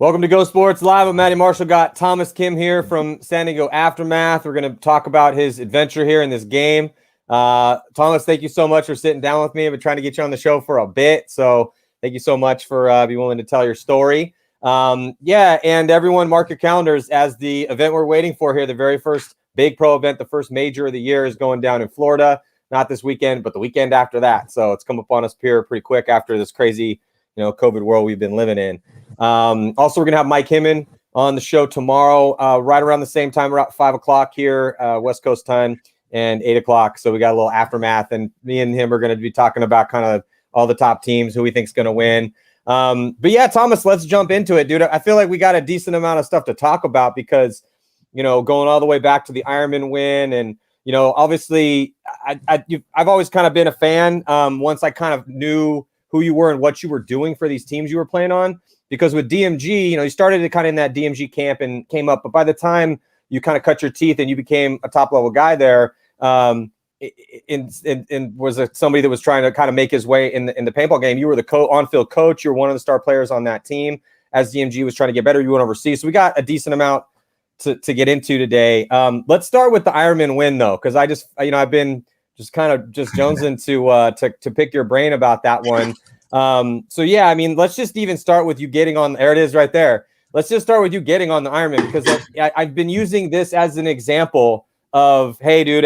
Welcome to Go Sports Live. I'm Matty Marshall. Got Thomas Kim here from San Diego Aftermath. We're going to talk about his adventure here in this game. Thomas, thank you so much for sitting down with me. I've been trying to get you on the show for a bit, so thank you so much for being willing to tell your story. Yeah, and everyone mark your calendars as the event we're waiting for here, the very first big pro event, the first major of the year is going down in Florida. Not this weekend, but the weekend after that. So it's come upon us here pretty quick after this crazy, COVID world we've been living in. Also, we're going to have Mike Himmin on the show tomorrow, right around the same time, around 5 o'clock here, West Coast time, and 8 o'clock. So we got a little aftermath, and me and him are going to be talking about kind of all the top teams, who we think is going to win. But yeah, Thomas, let's jump into it, dude. I feel like we got a decent amount of stuff to talk about because, going all the way back to the Ironman win, and obviously, I've always kind of been a fan. Once I kind of knew who you were and what you were doing for these teams you were playing on. Because with DMG, you started kind of in that DMG camp and came up. But by the time you kind of cut your teeth and you became a top-level guy there, and was somebody that was trying to kind of make his way in the paintball game, you were the on-field coach. You were one of the star players on that team. As DMG was trying to get better, you went overseas. So we got a decent amount to get into today. Let's start with the Ironman win, though, because I've been just kind of jonesing to pick your brain about that one. So yeah, I mean, let's just even start with you getting on. There it is, right there. Let's just start with you getting on the Ironman, because I've been using this as an example of, hey, dude,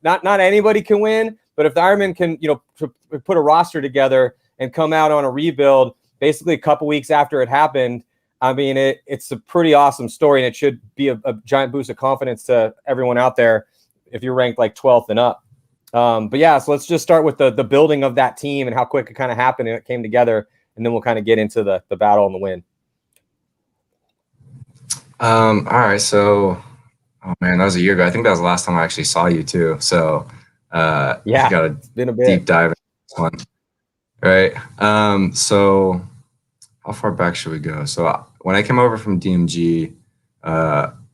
not anybody can win, but if the Ironman can, put a roster together and come out on a rebuild, basically a couple weeks after it happened. I mean, it's a pretty awesome story, and it should be a giant boost of confidence to everyone out there if you're ranked like 12th and up. But yeah, so let's just start with the building of that team and how quick it kind of happened and it came together, and then we'll kind of get into the battle and the win. All right, so oh man, that was a year ago. I think that was the last time I actually saw you too. So yeah, got a been a bit deep dive in this one. Right. So how far back should we go? So when I came over from DMG,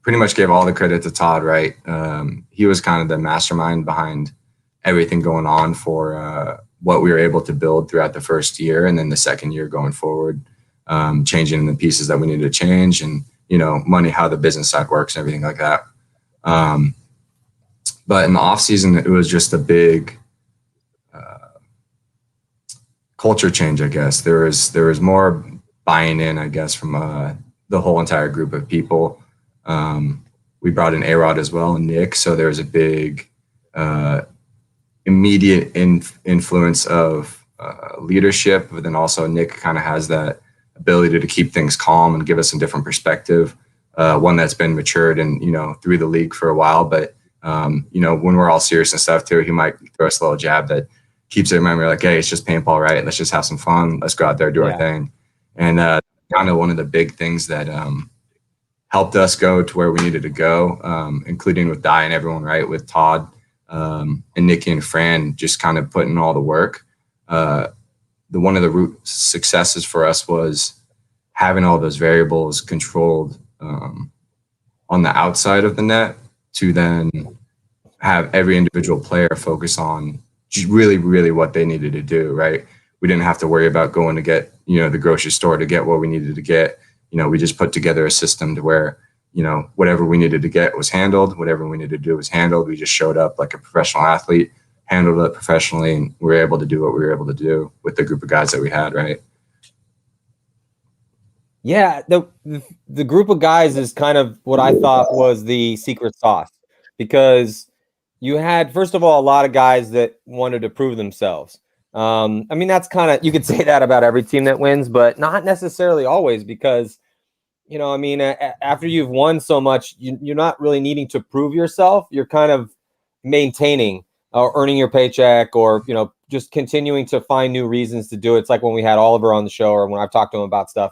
pretty much gave all the credit to Todd, right? He was kind of the mastermind behind everything going on for what we were able to build throughout the first year, and then the second year going forward, changing the pieces that we needed to change, and money, how the business side works and everything like that. But in the off season, it was just a big culture change, I guess. There was more buying in, I guess, from the whole entire group of people. We brought in A-Rod as well, and Nick, so there was a big immediate influence of leadership, but then also Nick kind of has that ability to keep things calm and give us a different perspective, one that's been matured and through the league for a while, but when we're all serious and stuff too, he might throw us a little jab that keeps it in memory, like, hey, it's just paintball, right? Let's just have some fun, let's go out there, do our thing. And kind of one of the big things that helped us go to where we needed to go, including with Di and everyone, right, with Todd and Nikki and Fran, just kind of putting all the work. One of the root successes for us was having all those variables controlled on the outside of the net, to then have every individual player focus on really, really what they needed to do, right? We didn't have to worry about going to get, the grocery store to get what we needed to get. We just put together a system to where, whatever we needed to get was handled, whatever we needed to do was handled. We just showed up like a professional athlete, handled it professionally, and we were able to do what we were able to do with the group of guys that we had, right? Yeah, the group of guys is kind of what I thought was the secret sauce, because you had, first of all, a lot of guys that wanted to prove themselves. I mean, that's kind of, you could say that about every team that wins, but not necessarily always, because after you've won so much, you're not really needing to prove yourself. You're kind of maintaining or earning your paycheck, or, just continuing to find new reasons to do it. It's like when we had Oliver on the show, or when I've talked to him about stuff,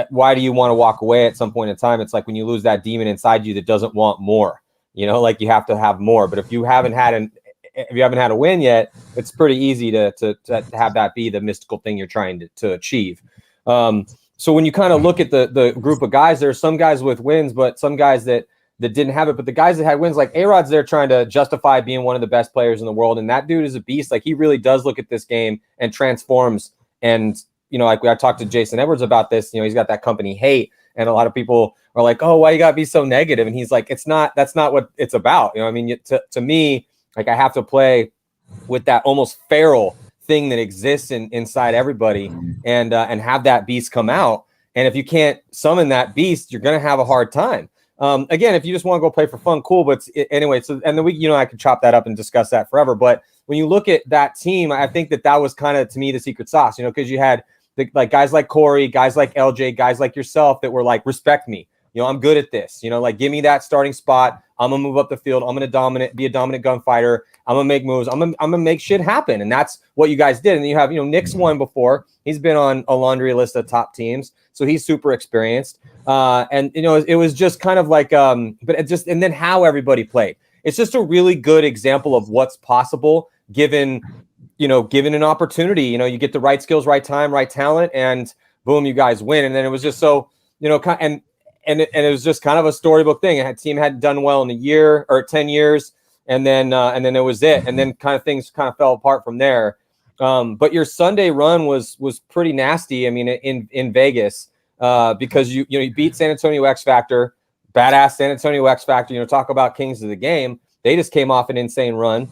why do you want to walk away at some point in time? It's like when you lose that demon inside you that doesn't want more, like you have to have more. But if you haven't had a win yet, it's pretty easy to have that be the mystical thing you're trying to achieve. So when you kind of look at the group of guys, there are some guys with wins, but some guys that didn't have it. But the guys that had wins, like A-Rod's there trying to justify being one of the best players in the world. And that dude is a beast. Like, he really does look at this game and transforms and like I talked to Jason Edwards about this, he's got that company hate, and a lot of people are like, oh, why you gotta be so negative? And he's like, that's not what it's about. I mean, to me, like, I have to play with that almost feral thing that exists inside everybody, and have that beast come out. And if you can't summon that beast, you're going to have a hard time. Again, if you just want to go play for fun, cool. But anyway, so, and then I could chop that up and discuss that forever. But when you look at that team, I think that was kind of, to me, the secret sauce, because you had like guys like Corey, guys like LJ, guys like yourself that were like, respect me. I'm good at this, like, give me that starting spot. I'm gonna move up the field. I'm gonna be a dominant gunfighter. I'm gonna make moves. I'm gonna make shit happen. And that's what you guys did. And then you have, Nick's won before. He's been on a laundry list of top teams, so he's super experienced. And it was just kind of like, but it just, and then how everybody played. It's just a really good example of what's possible given an opportunity. You get the right skills, right time, right talent, and boom, you guys win. And then it was just so, and it was just kind of a storybook thing. A team hadn't done well in a year or 10 years, and then it was it. And then things kind of fell apart from there. But your Sunday run was pretty nasty. I mean, in Vegas, because you beat San Antonio X Factor, badass San Antonio X Factor. Talk about kings of the game. They just came off an insane run,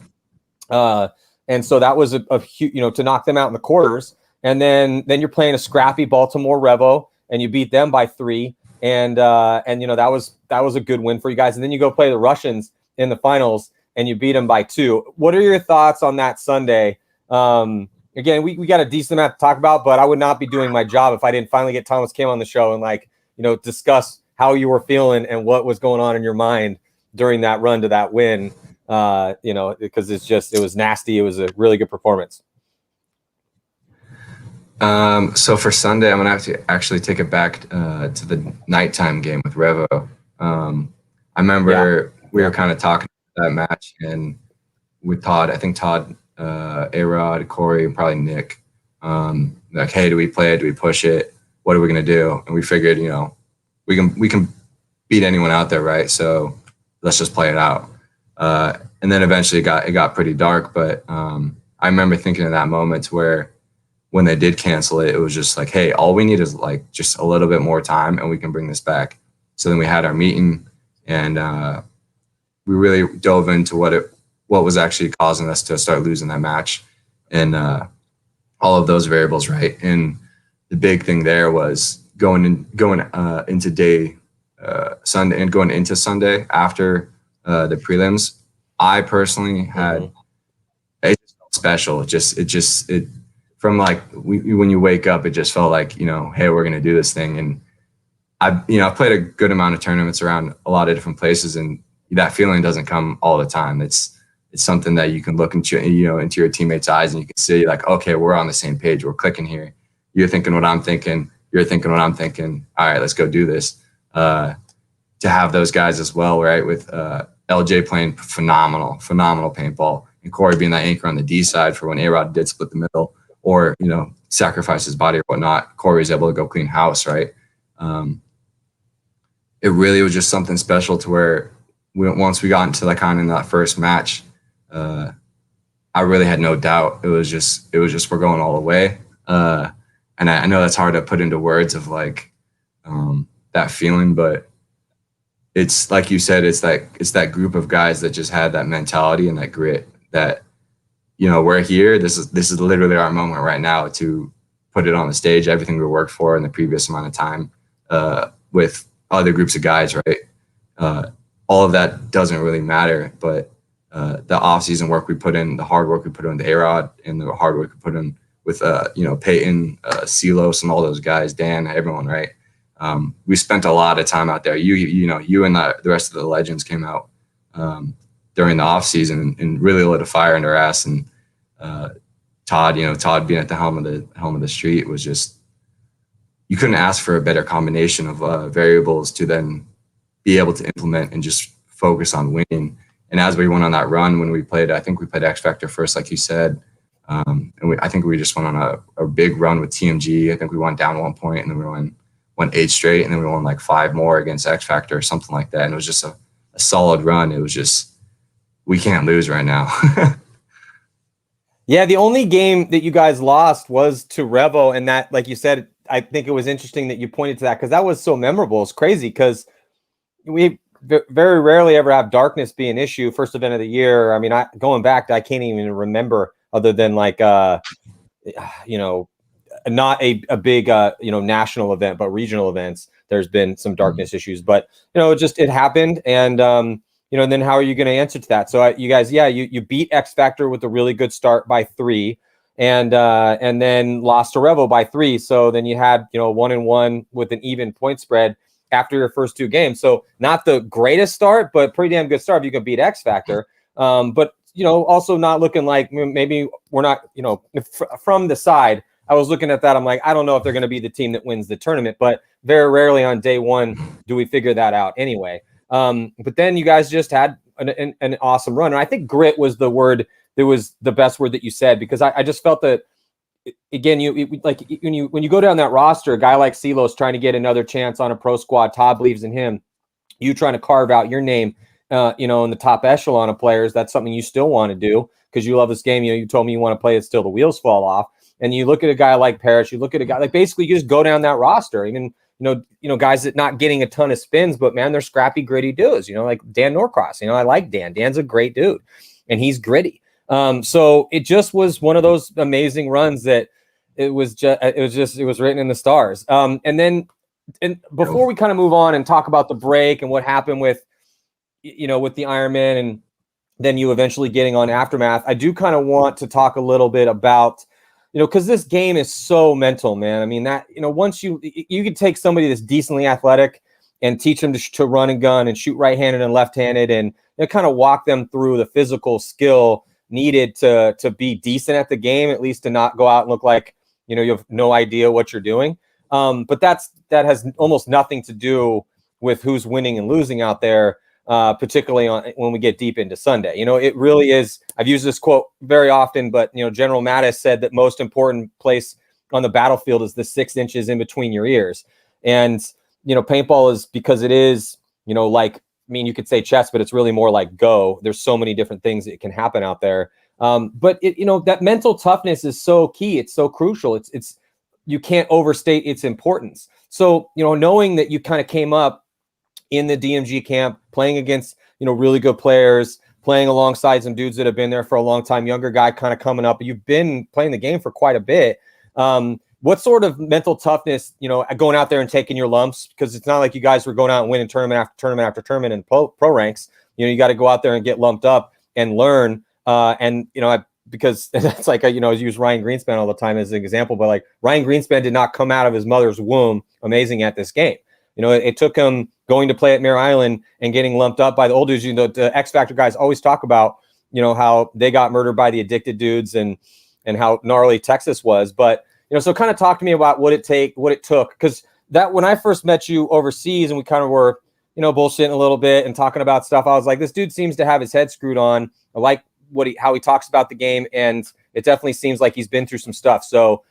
and so that was a huge, to knock them out in the quarters. And then you're playing a scrappy Baltimore Revo, and you beat them by 3. And that was a good win for you guys. And then you go play the Russians in the finals, and you beat them by 2. What are your thoughts on that Sunday? Again, we got a decent amount to talk about, but I would not be doing my job if I didn't finally get Thomas Kim on the show and discuss how you were feeling and what was going on in your mind during that run to that win. Because it was nasty. It was a really good performance. So for Sunday, I'm gonna have to actually take it back to the nighttime game with Revo. I remember we were kind of talking about that match, and with Todd, I think Todd, A-Rod, Corey, and probably Nick, like, hey, do we play it? Do we push it? What are we gonna do? And we figured, we can beat anyone out there, right? So let's just play it out. And then eventually it got pretty dark, but I remember thinking in that moment where, when they did cancel it, it was just like, hey, all we need is like just a little bit more time and we can bring this back. So then we had our meeting, and we really dove into what was actually causing us to start losing that match, and all of those variables, right? And the big thing there was going into day Sunday and going into Sunday after the prelims. I personally had it just felt special. It from like when you wake up, it just felt like, hey, we're going to do this thing. And I've played a good amount of tournaments around a lot of different places, and that feeling doesn't come all the time. It's something that you can look into your teammates' eyes, and you can see like, okay, we're on the same page. We're clicking here. You're thinking what I'm thinking. You're thinking what I'm thinking. All right, let's go do this. To have those guys as well, right? With LJ playing phenomenal paintball, and Corey being that anchor on the D side for when A-Rod did split the middle, or, sacrifice his body or whatnot. Corey was able to go clean house, right? It really was just something special to where once we got into that first match, I really had no doubt. It was just we're going all the way. And I know that's hard to put into words of like that feeling, but it's like you said, it's that group of guys that just had that mentality and that grit that, we're here. This is literally our moment right now to put it on the stage. Everything we worked for in the previous amount of time with other groups of guys, right? All of that doesn't really matter, but the off-season work we put in, the hard work we put in with A-Rod, and the hard work we put in with Peyton, Silos, and all those guys, Dan, everyone, right? We spent a lot of time out there. You and the rest of the legends came out during the off season and really lit a fire under our ass. And Todd being at the helm of the street was just, you couldn't ask for a better combination of variables to then be able to implement and just focus on winning. And as we went on that run, when I think we played X Factor first, like you said, and I think we just went on a big run with TMG. I think we went down 1 point, and then we went 8 straight, and then we won like 5 more against X Factor or something like that. And it was just a solid run. It was just, we can't lose right now. Yeah, the only game that you guys lost was to Revo, and that, like you said, I think it was interesting that you pointed to that because that was so memorable. It's crazy because we very rarely ever have darkness be an issue. First event of the year. I mean, going back, I can't even remember other than like you know, not a big national event, but regional events. There's been some darkness issues, but it happened, and and then how are you going to answer to that? So you guys, you beat X Factor with a really good start by 3, and then lost to Revo by 3. So then you had 1-1 with an even point spread after your first 2 games. So not the greatest start, but pretty damn good start if you can beat X Factor. But also not looking like maybe we're not, from the side. I was looking at that. I'm like, I don't know if they're going to be the team that wins the tournament, but very rarely on day 1 do we figure that out anyway. But then you guys just had an awesome run. And I think grit was the word that was the best word that you said, because I just felt that, again, when you go down that roster, a guy like Silos trying to get another chance on a pro squad, Todd believes in him, you trying to carve out your name, in the top echelon of players. That's something you still want to do because you love this game. You told me you want to play it till the wheels fall off. And you look at a guy like Parrish, you look at a guy like, basically you just go down that roster. Even, guys that not getting a ton of spins, but man, they're scrappy, gritty dudes, like Dan Norcross. I like Dan. Dan's a great dude and he's gritty. So it just was one of those amazing runs that it was written in the stars. And before we kind of move on and talk about the break and what happened with the Ironman and then you eventually getting on Aftermath, I do kind of want to talk a little bit about, because this game is so mental, man. I mean, that, once you could take somebody that's decently athletic and teach them to run and gun and shoot right-handed and left-handed and kind of walk them through the physical skill needed to be decent at the game, at least to not go out and look like, you have no idea what you're doing. But that has almost nothing to do with who's winning and losing out there, particularly when we get deep into Sunday. It really is. I've used this quote very often, but General Mattis said that most important place on the battlefield is the 6 inches in between your ears. And paintball is, because it is, you could say chess, but it's really more like Go. There's so many different things that can happen out there. But that mental toughness is so key. It's so crucial. It's you can't overstate its importance. So, knowing that you kind of came up in the DMG camp, playing against, really good players, playing alongside some dudes that have been there for a long time, younger guy kind of coming up, you've been playing the game for quite a bit. What sort of mental toughness, going out there and taking your lumps? Because it's not like you guys were going out and winning tournament after tournament after tournament in pro ranks. You got to go out there and get lumped up and learn. Because that's like, I use Ryan Greenspan all the time as an example, but like Ryan Greenspan did not come out of his mother's womb amazing at this game. It took him going to play at Mare Island and getting lumped up by the old dudes. The X Factor guys always talk about, how they got murdered by the addicted dudes and how gnarly Texas was. But, so kind of talk to me about what it took. Because that when I first met you overseas and we kind of were, bullshitting a little bit and talking about stuff, I was like, this dude seems to have his head screwed on. I like how he talks about the game, and it definitely seems like he's been through some stuff. So,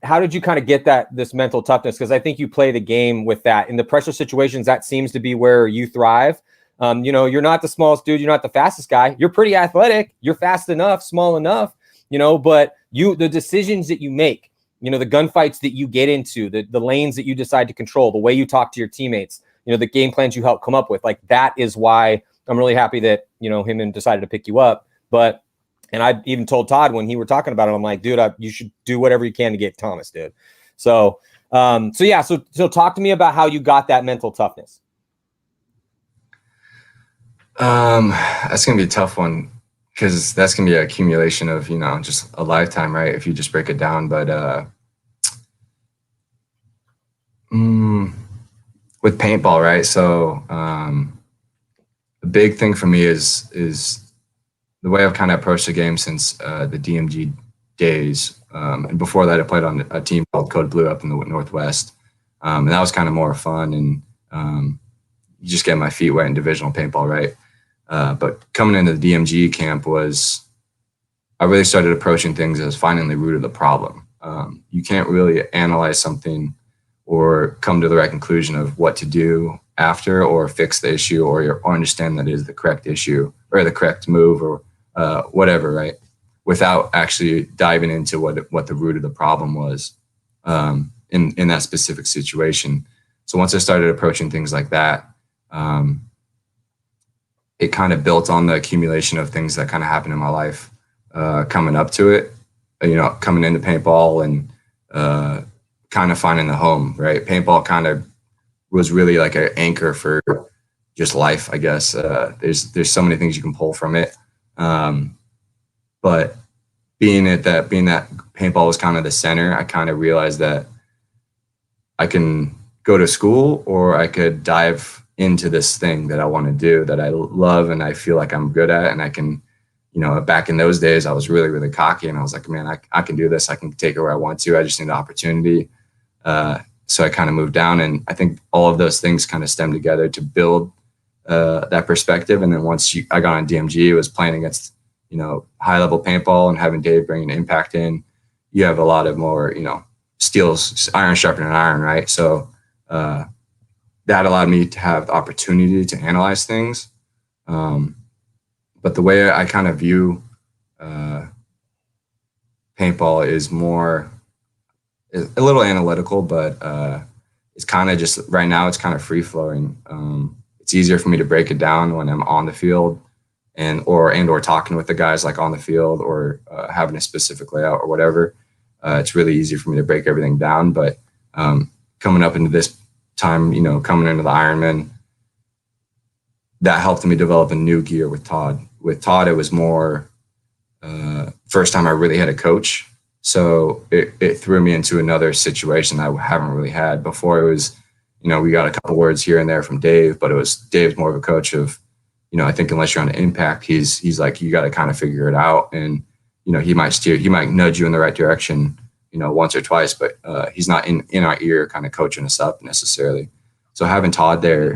how did you kind of get this mental toughness? Because I think you play the game with that in the pressure situations. That seems to be where you thrive. You're not the smallest dude. You're not the fastest guy. You're pretty athletic. You're fast enough, small enough, but the decisions that you make, the gunfights that you get into, the lanes that you decide to control, the way you talk to your teammates, the game plans you help come up with, like that is why I'm really happy that, him decided to pick you up. And I even told Todd when he were talking about it, I'm like, dude, you should do whatever you can to get Thomas, dude. So talk to me about how you got that mental toughness. That's going to be a tough one because that's going to be an accumulation of, just a lifetime, right? If you just break it down. But with paintball, right? So the big thing for me is the way I've kind of approached the game since the DMG days. And before that, I played on a team called Code Blue up in the Northwest. And that was kind of more fun. And you just get my feet wet in divisional paintball, right? But coming into the DMG camp I really started approaching things as finding the root of the problem. You can't really analyze something or come to the right conclusion of what to do after or fix the issue or understand that it is the correct issue or the correct move or whatever, right? without actually diving into what the root of the problem was in that specific situation. So once I started approaching things like that, it kind of built on the accumulation of things that kind of happened in my life coming up to it, coming into paintball and kind of finding the home, right? Paintball kind of was really like an anchor for just life, I guess. There's so many things you can pull from it. But being that paintball was kind of the center, I kind of realized that I can go to school or I could dive into this thing that I want to do, that I love and I feel like I'm good at. And I can, back in those days, I was really, really cocky and I was like, man, I can do this. I can take it where I want to. I just need an opportunity. So I kind of moved down, and I think all of those things kind of stemmed together to build that perspective. And then once I got on DMG, it was playing against, high level paintball and having Dave bring an impact in. You have a lot of more, steels, iron sharpening iron, right? So that allowed me to have the opportunity to analyze things. But the way I kind of view paintball is more a little analytical, but it's kind of just right now it's kind of free flowing. It's easier for me to break it down when I'm on the field or talking with the guys like on the field or having a specific layout or whatever. It's really easy for me to break everything down. But coming up into this time, coming into the Ironmen, that helped me develop a new gear with Todd. With Todd, it was more first time I really had a coach. So it threw me into another situation I haven't really had before. It was, we got a couple words here and there from Dave, but Dave's more of a coach of, I think unless you're on impact, he's like, you got to kind of figure it out. And, he might nudge you in the right direction, once or twice, but he's not in our ear kind of coaching us up necessarily. So having Todd there,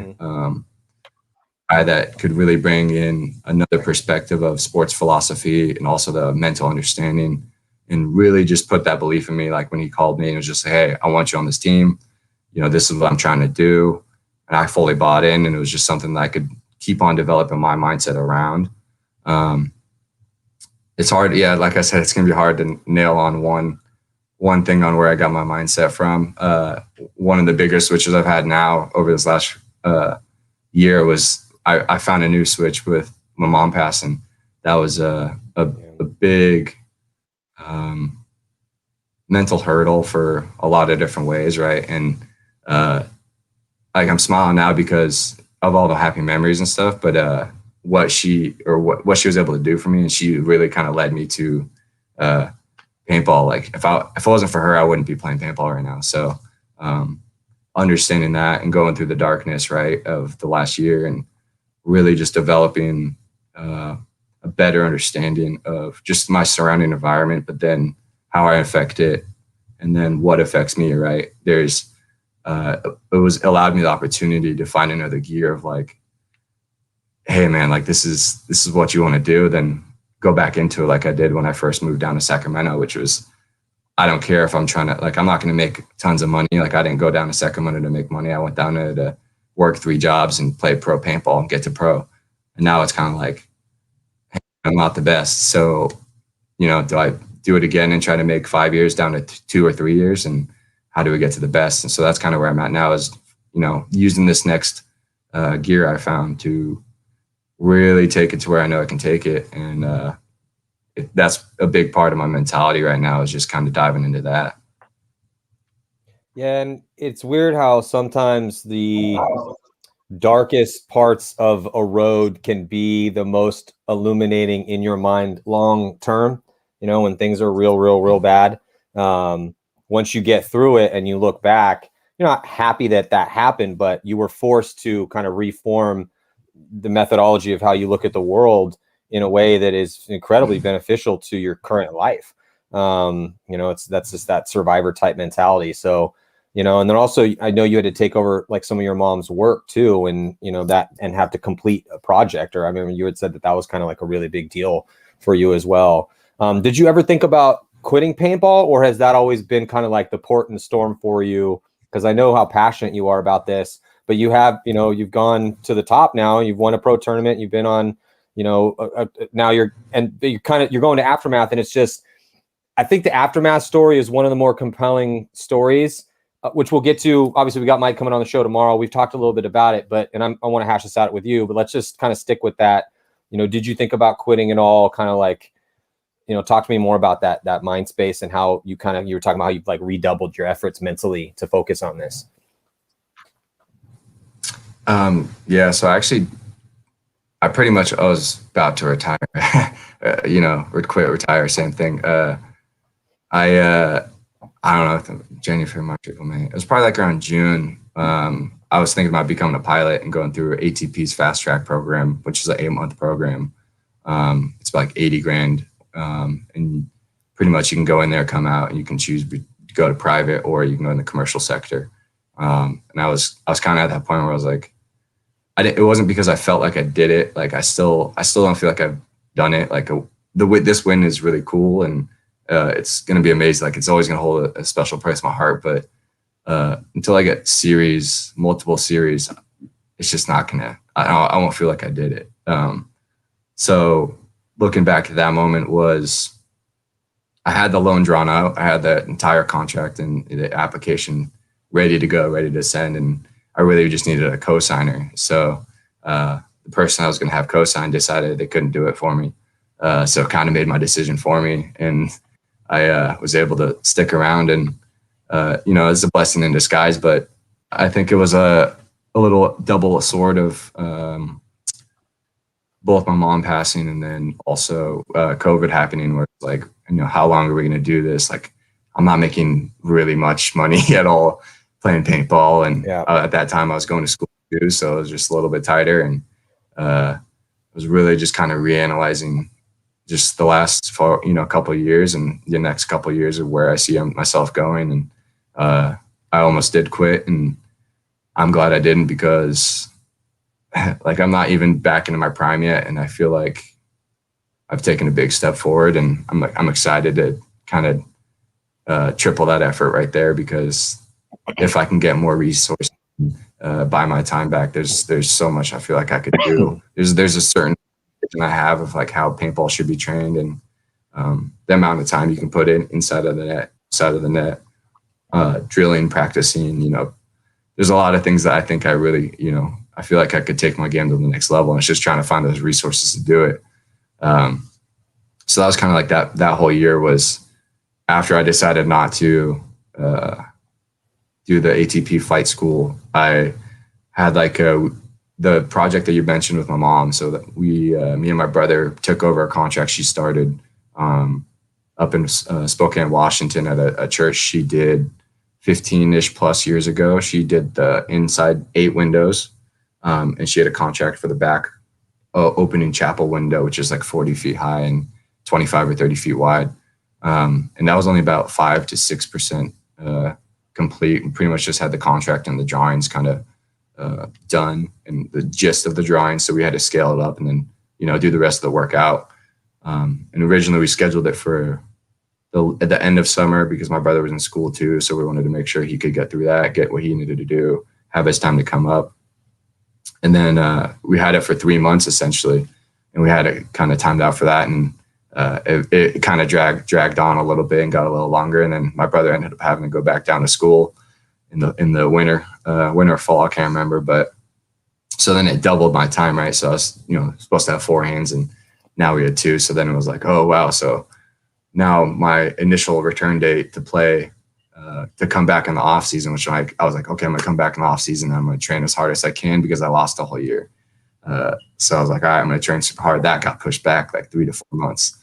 guy that could really bring in another perspective of sports philosophy and also the mental understanding, and really just put that belief in me. Like when he called me and was just like, hey, I want you on this team. This is what I'm trying to do. And I fully bought in, and it was just something that I could keep on developing my mindset around. It's hard. Yeah. Like I said, it's going to be hard to nail on one thing on where I got my mindset from. One of the bigger switches I've had now over this last year was I found a new switch with my mom passing. That was a big mental hurdle for a lot of different ways, right? And like I'm smiling now because of all the happy memories and stuff, but what she was able to do for me, and she really kind of led me to paintball. Like if it wasn't for her, I wouldn't be playing paintball right now. So understanding that and going through the darkness, right, of the last year, and really just developing a better understanding of just my surrounding environment, but then how I affect it, and then what affects me, right? It allowed me the opportunity to find another gear of like, hey man, like this is what you want to do, then go back into it like I did when I first moved down to Sacramento, which was, I don't care if I'm trying to, like, I'm not going to make tons of money. Like I didn't go down to Sacramento to make money. I went down there to work 3 jobs and play pro paintball and get to pro. And now it's kind of like, hey, I'm not the best. So, do I do it again and try to make 5 years down to 2 or 3 years? And how do we get to the best? And so that's kind of where I'm at now, is, using this next gear I found to really take it to where I know I can take it. And that's a big part of my mentality right now, is just kind of diving into that. Yeah, and it's weird how sometimes the darkest parts of a road can be the most illuminating in your mind long term, when things are real bad. Once you get through it and you look back, you're not happy that happened, but you were forced to kind of reform the methodology of how you look at the world in a way that is incredibly beneficial to your current life. That's just that survivor type mentality. So, and then also I know you had to take over like some of your mom's work too, and and have to complete a project, or I remember you had said that was kind of like a really big deal for you as well. Did you ever think about quitting paintball, or has that always been kind of like the port in the storm for you? Because I know how passionate you are about this, but you have, you've gone to the top now, you've won a pro tournament, you've been on, now you're going to Aftermath, and it's just, I think the Aftermath story is one of the more compelling stories, which we'll get to. Obviously, we got Mike coming on the show tomorrow. We've talked a little bit about it, I want to hash this out with you, but let's just kind of stick with that. Did you think about quitting at all? Kind of like, talk to me more about that mind space and how you were talking about how you like redoubled your efforts mentally to focus on this. Yeah. So actually, I was about to retire, retire, same thing. I don't know, January, February, March, April, May. It was probably like around June. I was thinking about becoming a pilot and going through ATP's fast track program, which is an 8-month program. It's like 80 grand. And pretty much you can go in there, come out, and you can choose to go to private or you can go in the commercial sector. And I was kind of at that point where I was like, it wasn't because I felt like I did it. Like I still don't feel like I've done it. Like this win is really cool, and it's going to be amazing. Like it's always going to hold a special place in my heart. But until I get multiple series, it's just not gonna. I won't feel like I did it. So looking back at that moment was, I had the loan drawn out. I had the entire contract and the application ready to go, ready to send, and I really just needed a co-signer. So the person I was going to have co-sign decided they couldn't do it for me. So it kind of made my decision for me. And I was able to stick around, and, it's a blessing in disguise, but I think it was a little double sword of both my mom passing and then also COVID happening, where it's like, how long are we going to do this? Like, I'm not making really much money at all playing paintball. And at that time I was going to school too. So it was just a little bit tighter, and I was really just kind of reanalyzing just the last, couple of years and the next couple of years of where I see myself going. And I almost did quit, and I'm glad I didn't, because like I'm not even back into my prime yet. And I feel like I've taken a big step forward, and I'm excited to kind of triple that effort right there, because if I can get more resources, buy my time back, there's so much I feel like I could do. There's a certain vision I have of like how paintball should be trained, and the amount of time you can put in inside of the net, drilling, practicing, there's a lot of things that I think I really, I feel like I could take my game to the next level, and it's just trying to find those resources to do it. So that was kind of like that whole year was after I decided not to do the ATP flight school. I had like the project that you mentioned with my mom. So that me and my brother took over a contract she started up in Spokane, Washington, at a church she did 15-ish plus years ago. She did the inside 8 windows, and she had a contract for the back opening chapel window, which is like 40 feet high and 25 or 30 feet wide. And that was only about 5 to 6% complete, and pretty much just had the contract and the drawings kind of done and the gist of the drawings. So we had to scale it up and then, do the rest of the work out. And originally we scheduled it for at the end of summer because my brother was in school too. So we wanted to make sure he could get through that, get what he needed to do, have his time to come up. And then we had it for 3 months essentially, and we had it kind of timed out for that. And it kind of dragged on a little bit and got a little longer. And then my brother ended up having to go back down to school in the winter or fall, I can't remember. But so then it doubled my time, right? So I was, supposed to have 4 hands, and now we had 2. So then it was like, oh wow. So now my initial return date to play, to come back in the off season, which I was like, okay, I'm gonna come back in the off season. I'm gonna train as hard as I can because I lost a whole year. So I was like, all right, I'm gonna train super hard. That got pushed back like 3 to 4 months.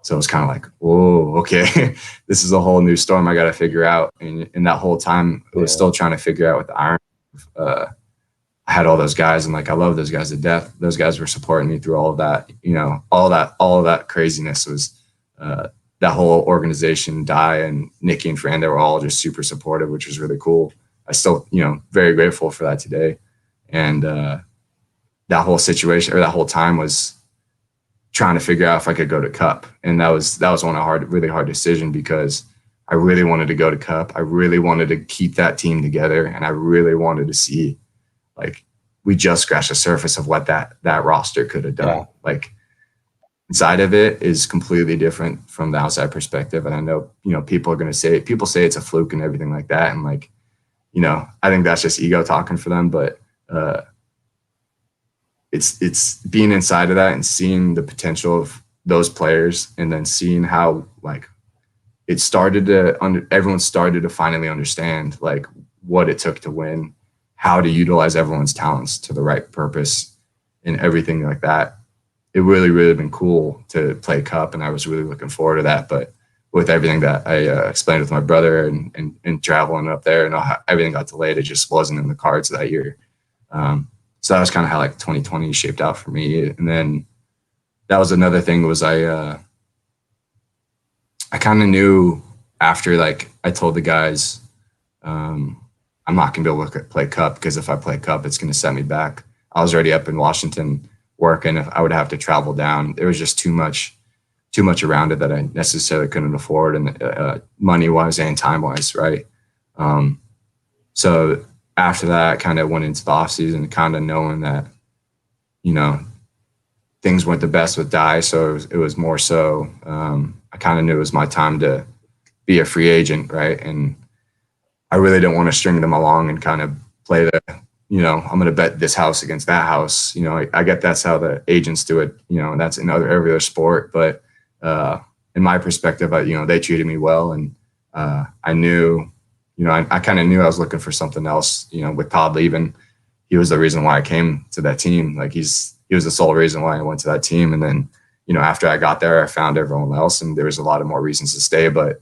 So it was kind of like, whoa, okay, this is a whole new storm I got to figure out. And in that whole time, I was still trying to figure out with the Ironman. I had all those guys, and like I love those guys to death. Those guys were supporting me through all of that. All of that craziness was. That whole organization, Di and Nikki and Fran, they were all just super supportive, which was really cool. I still, very grateful for that today. And that whole situation, or that whole time, was trying to figure out if I could go to Cup. And that was one really hard decision, because I really wanted to go to Cup. I really wanted to keep that team together, and I really wanted to see, like, we just scratched the surface of what that roster could have done. Yeah. Like, inside of it is completely different from the outside perspective. And I know, people say it's a fluke and everything like that. And like, I think that's just ego talking for them, but it's being inside of that and seeing the potential of those players, and then seeing how like everyone started to finally understand like what it took to win, how to utilize everyone's talents to the right purpose and everything like that. It really, really been cool to play Cup, and I was really looking forward to that. But with everything that I explained with my brother and traveling up there and everything got delayed, it just wasn't in the cards that year. So that was kind of how like 2020 shaped out for me. And then that was another thing was I kind of knew after, like, I told the guys, I'm not going to be able to play Cup, because if I play Cup, it's going to set me back. I was already up in Washington working. If I would have to travel down, there was just too much around it that I necessarily couldn't afford, and money-wise and time-wise, right? So after that, I kind of went into the off-season kind of knowing that, things weren't the best with Dye, so it was more so I kind of knew it was my time to be a free agent, right? And I really didn't want to string them along and kind of play I'm going to bet this house against that house. I get that's how the agents do it, and that's in every other sport. But in my perspective, they treated me well, and I knew, I kind of knew I was looking for something else. With Todd leaving, he was the reason why I came to that team. Like he was the sole reason why I went to that team. And then, after I got there, I found everyone else, and there was a lot of more reasons to stay. But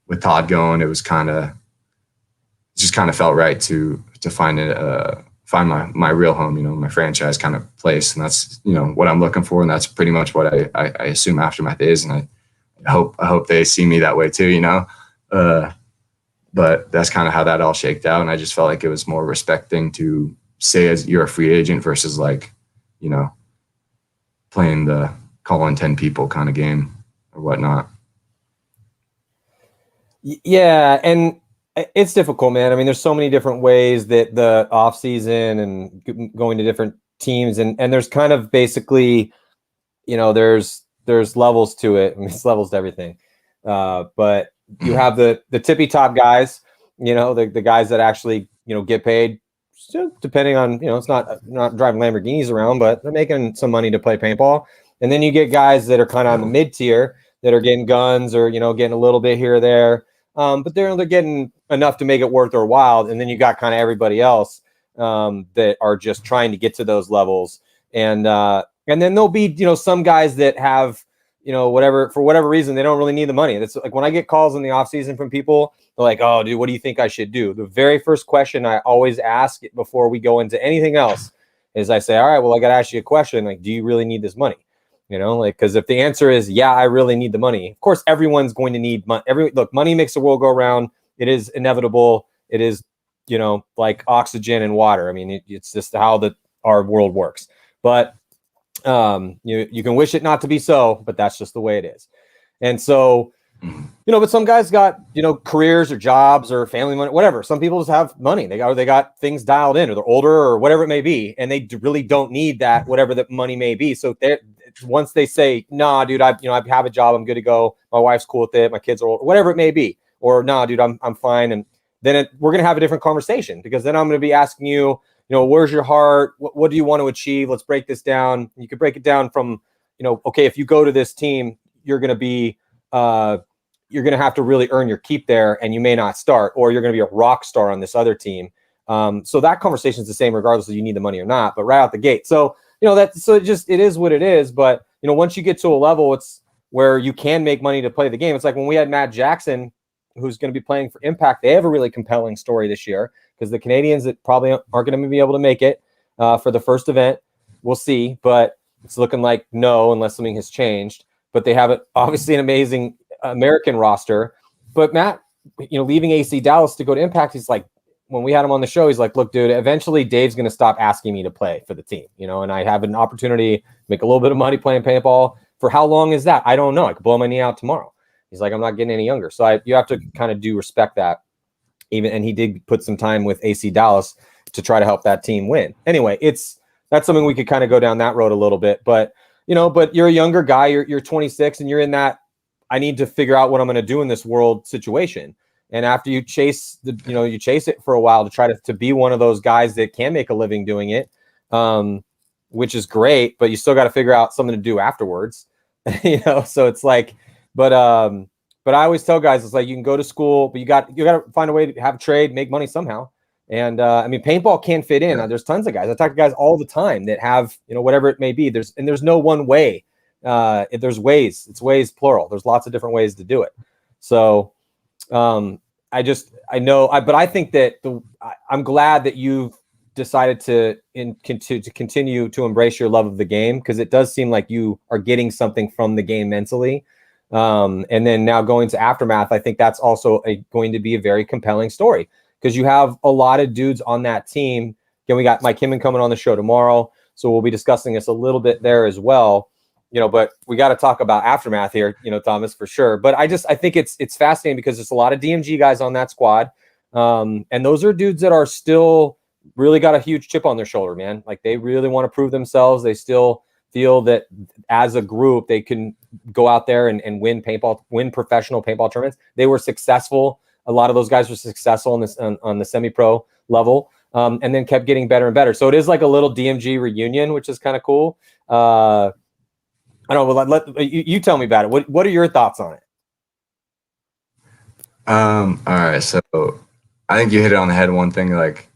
with Todd going, it was just kind of felt right to find my real home, my franchise kind of place. And that's, what I'm looking for. And that's pretty much what I assume Aftermath is. And I hope they see me that way too, but that's kind of how that all shaked out. And I just felt like it was more respecting to say as you're a free agent versus like, playing the call on 10 people kind of game or whatnot. Yeah. And it's difficult, man. I mean, there's so many different ways that the off season and going to different teams, and there's kind of basically, there's levels to it. I mean, it's levels to everything. But you have the tippy top guys, the guys that actually, get paid, depending on, it's not driving Lamborghinis around, but they're making some money to play paintball. And then you get guys that are kind of on the mid tier that are getting guns or, getting a little bit here or there. But they're getting enough to make it worth their while. And then you got kind of everybody else that are just trying to get to those levels. And then there'll be, some guys that have, for whatever reason, they don't really need the money. That's like when I get calls in the off season from people, they're like, "Oh, dude, what do you think I should do?" The very first question I always ask before we go into anything else is I say, "All right, well, I got to ask you a question. Like, do you really need this money?" Because if the answer is, yeah, I really need the money, of course, everyone's going to need money. Look, money makes the world go around. It is inevitable. It is, like oxygen and water. I mean, it's just how our world works. But you can wish it not to be so, but that's just the way it is. And so, but some guys got, careers or jobs or family money, whatever. Some people just have money. They got things dialed in, or they're older or whatever it may be. And they really don't need that, whatever the money may be. So once they say, "Nah, dude, I have a job. I'm good to go. My wife's cool with it. My kids are old," whatever it may be. Or, "Nah, dude, I'm fine." And then we're going to have a different conversation, because then I'm going to be asking you, where's your heart? What do you want to achieve? Let's break this down. You could break it down from, okay, if you go to this team, you're going to be, you're going to have to really earn your keep there, and you may not start, or you're going to be a rock star on this other team. So that conversation is the same regardless if you need the money or not, but right out the gate. So, it is what it is. But, once you get to a level, it's where you can make money to play the game. It's like when we had Matt Jackson, who's going to be playing for Impact. They have a really compelling story this year, because the Canadians that probably aren't going to be able to make it for the first event. We'll see, but it's looking like no, unless something has changed. But they have obviously an amazing American roster. But Matt, leaving AC Dallas to go to Impact, he's like, when we had him on the show, he's like, "Look, dude, eventually Dave's going to stop asking me to play for the team, and I have an opportunity to make a little bit of money playing paintball. For how long is that? I don't know. I could blow my knee out tomorrow." He's like, "I'm not getting any younger." So you have to kind of respect that. And he did put some time with AC Dallas to try to help that team win. Anyway, that's something we could kind of go down that road a little bit. But but you're a younger guy, you're 26 and you're in that, I need to figure out what I'm going to do in this world situation. And after you chase you chase it for a while to try to be one of those guys that can make a living doing it, which is great, but you still got to figure out something to do afterwards, so it's like, but I always tell guys, it's like, you can go to school, but you got to find a way to have a trade, make money somehow. And paintball can fit in. There's tons of guys. I talk to guys all the time that have, whatever it may be. There's no one way. There's ways. It's ways plural. There's lots of different ways to do it. So but I think that I'm glad that you've decided to continue to embrace your love of the game, because it does seem like you are getting something from the game mentally. And then now going to Aftermath, I think that's also going to be a very compelling story, because you have a lot of dudes on that team. Again, we got Mike Hinman coming on the show tomorrow, so we'll be discussing this a little bit there as well. But we got to talk about Aftermath here, Thomas, for sure. But I think it's fascinating because there's a lot of DMG guys on that squad, and those are dudes that are still really got a huge chip on their shoulder, man. Like, they really want to prove themselves. They still feel that as a group they can go out there and win professional paintball tournaments. They were successful. A lot of those guys were successful on the semi-pro level, and then kept getting better and better. So it is like a little DMG reunion, which is kind of cool. I don't know. Let you tell me about it. What are your thoughts on it? All right. So I think you hit it on the head. One thing, like,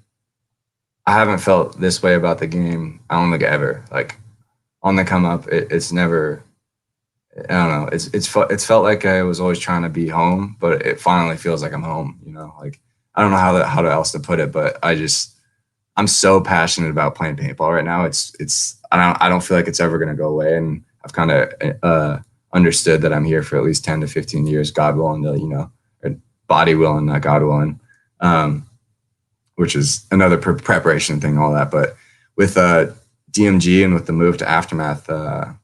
I haven't felt this way about the game, I don't think ever. Like, on the come up, it's never, I don't know. It's felt like I was always trying to be home, but it finally feels like I'm home. Like, I don't know how else to put it, but I'm so passionate about playing paintball right now. I don't feel like it's ever gonna go away, and I've kind of understood that I'm here for at least 10 to 15 years, God willing, or body willing, not God willing, which is another preparation thing, all that. But with DMG and with the move to Aftermath, the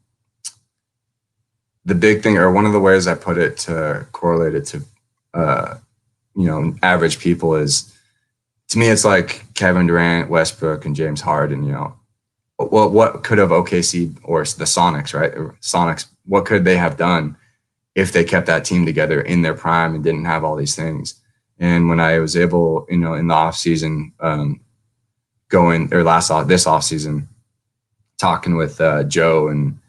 big thing, or one of the ways I put it to correlate it to, average people is, to me, it's like Kevin Durant, Westbrook, and James Harden. What could have OKC or the Sonics, right? Sonics, what could they have done if they kept that team together in their prime and didn't have all these things? And when I was able, in the off season, this off season, talking with Joe and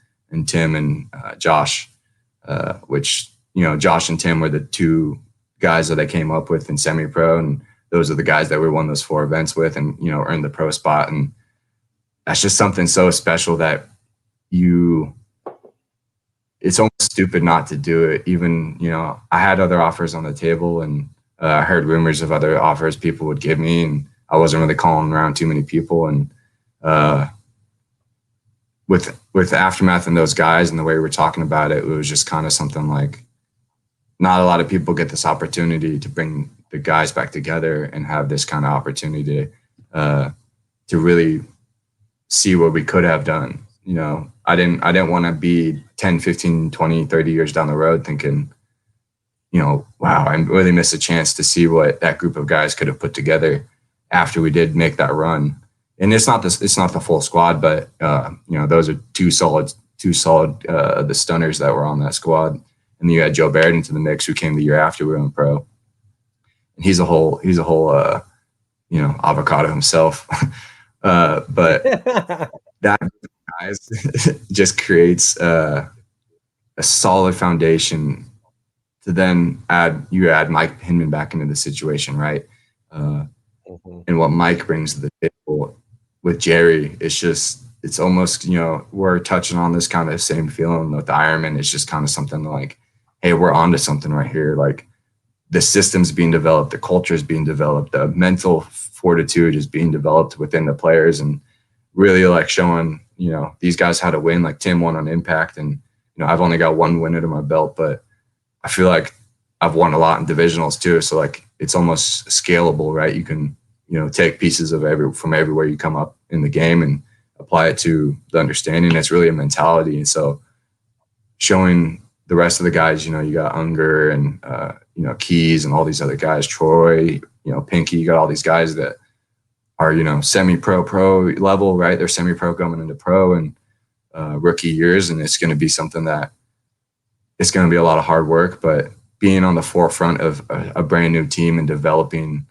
Tim and Josh, which, Josh and Tim were the two guys that I came up with in semi-pro, and those are the guys that we won those 4 events with and, earned the pro spot. And that's just something so special that it's almost stupid not to do it. Even, I had other offers on the table, and I heard rumors of other offers people would give me, and I wasn't really calling around too many people. And with Aftermath and those guys and the way we were talking about it, it was just kind of something like, not a lot of people get this opportunity to bring the guys back together and have this kind of opportunity to really see what we could have done. I didn't want to be 10, 15, 20, 30 years down the road thinking, wow, I really missed a chance to see what that group of guys could have put together after we did make that run. And it's not the full squad, but those are two solid the stunners that were on that squad. And then you had Joe Barrett into the mix, who came the year after we went pro. And he's a whole avocado himself. But that guys just creates a solid foundation to then add Mike Hinman back into the situation, right? And what Mike brings to the table with Jerry, it's almost, we're touching on this kind of same feeling with the Ironmen. It's just kind of something like, hey, we're onto something right here. Like, the system's being developed, the culture is being developed, the mental fortitude is being developed within the players, and really like showing, these guys how to win. Like, Tim won on Impact, and, I've only got 1 win under my belt, but I feel like I've won a lot in divisionals too. So like, it's almost scalable, right? You can, take pieces of from everywhere you come up in the game and apply it to the understanding. It's really a mentality. And so showing the rest of the guys, you got Unger and, Keys and all these other guys, Troy, Pinky, you got all these guys that are, semi-pro, pro level, right? They're semi-pro coming into pro, and rookie years, and it's going to be something that it's going to be a lot of hard work, but being on the forefront of a brand new team and developing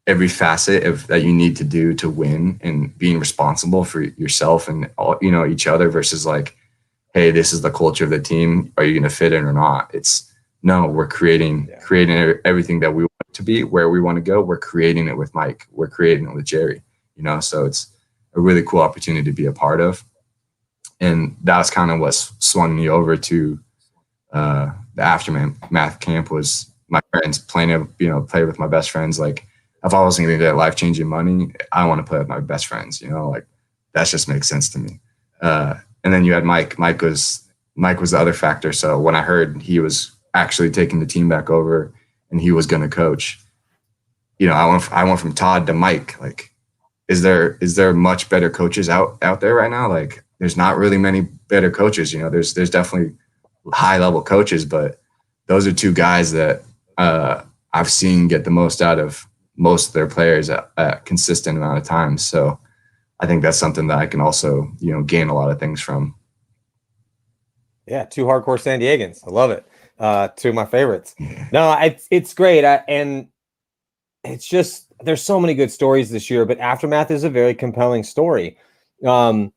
every facet that you need to do to win, and being responsible for yourself and all, each other, versus like, hey, this is the culture of the team. Are you going to fit in or not? It's no, we're creating everything that we want to be, where we want to go. We're creating it with Mike. We're creating it with Jerry, so it's a really cool opportunity to be a part of. And that's kind of what swung me over to the aftermath camp, was my friends playing, play with my best friends. Like, if I wasn't going to get life-changing money, I want to play with my best friends, like that just makes sense to me. And then you had Mike. Mike was the other factor. So when I heard he was actually taking the team back over and he was going to coach, I went from Todd to Mike. Like, is there much better coaches out there right now? Like, there's not really many better coaches. There's definitely high level coaches, but those are two guys that I've seen get the most out of most of their players at a consistent amount of time. So I think that's something that I can also, gain a lot of things from. Yeah, two hardcore San Diegans. I love it. Two of my favorites. No, it's great. And it's just, there's so many good stories this year, but Aftermath is a very compelling story. I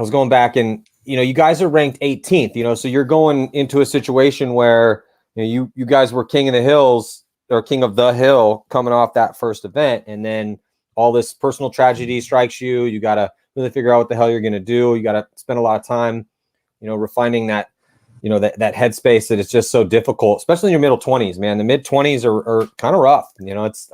was going back and, you guys are ranked 18th, so you're going into a situation where, you guys were king of the hills, or king of the hill, coming off that first event. And then all this personal tragedy strikes you. You got to really figure out what the hell you're going to do. You got to spend a lot of time, refining that, that headspace that is just so difficult, especially in your middle 20s, man. The mid 20s are kind of rough. It's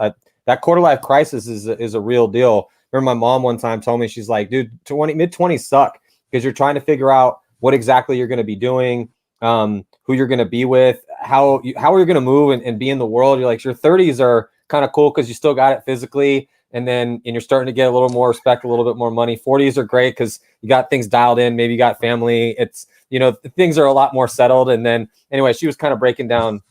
that quarter life crisis is a real deal. Remember my mom one time told me, she's like, dude, mid 20s suck, because you're trying to figure out what exactly you're going to be doing, who you're going to be with, how are you going to move and be in the world. You're like, your 30s are kind of cool because you still got it physically. And you're starting to get a little more respect, a little bit more money. 40s are great because you got things dialed in. Maybe you got family. It's, things are a lot more settled. And then anyway, she was kind of breaking down,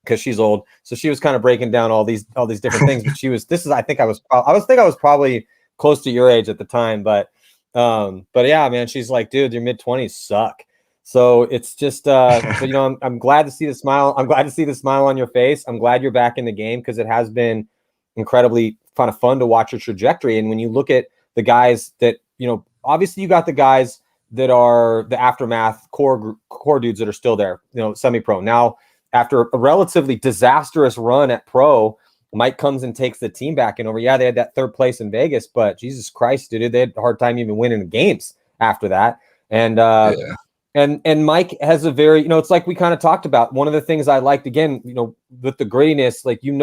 because she's old. So she was kind of breaking down all these different things. But I think I was probably close to your age at the time. But yeah, man, she's like, dude, your mid 20s suck. So it's just, but I'm glad to see the smile. I'm glad to see the smile on your face. I'm glad you're back in the game, because it has been incredibly kind of fun to watch your trajectory. And when you look at the guys that, obviously you got the guys that are the Aftermath core dudes that are still there, semi-pro. Now, after a relatively disastrous run at pro, Mike comes and takes the team back and over. Yeah, they had that third place in Vegas, but Jesus Christ, dude, they had a hard time even winning the games after that. And, And Mike has a very, it's like we kind of talked about. One of the things I liked, again, with the grittiness, like, you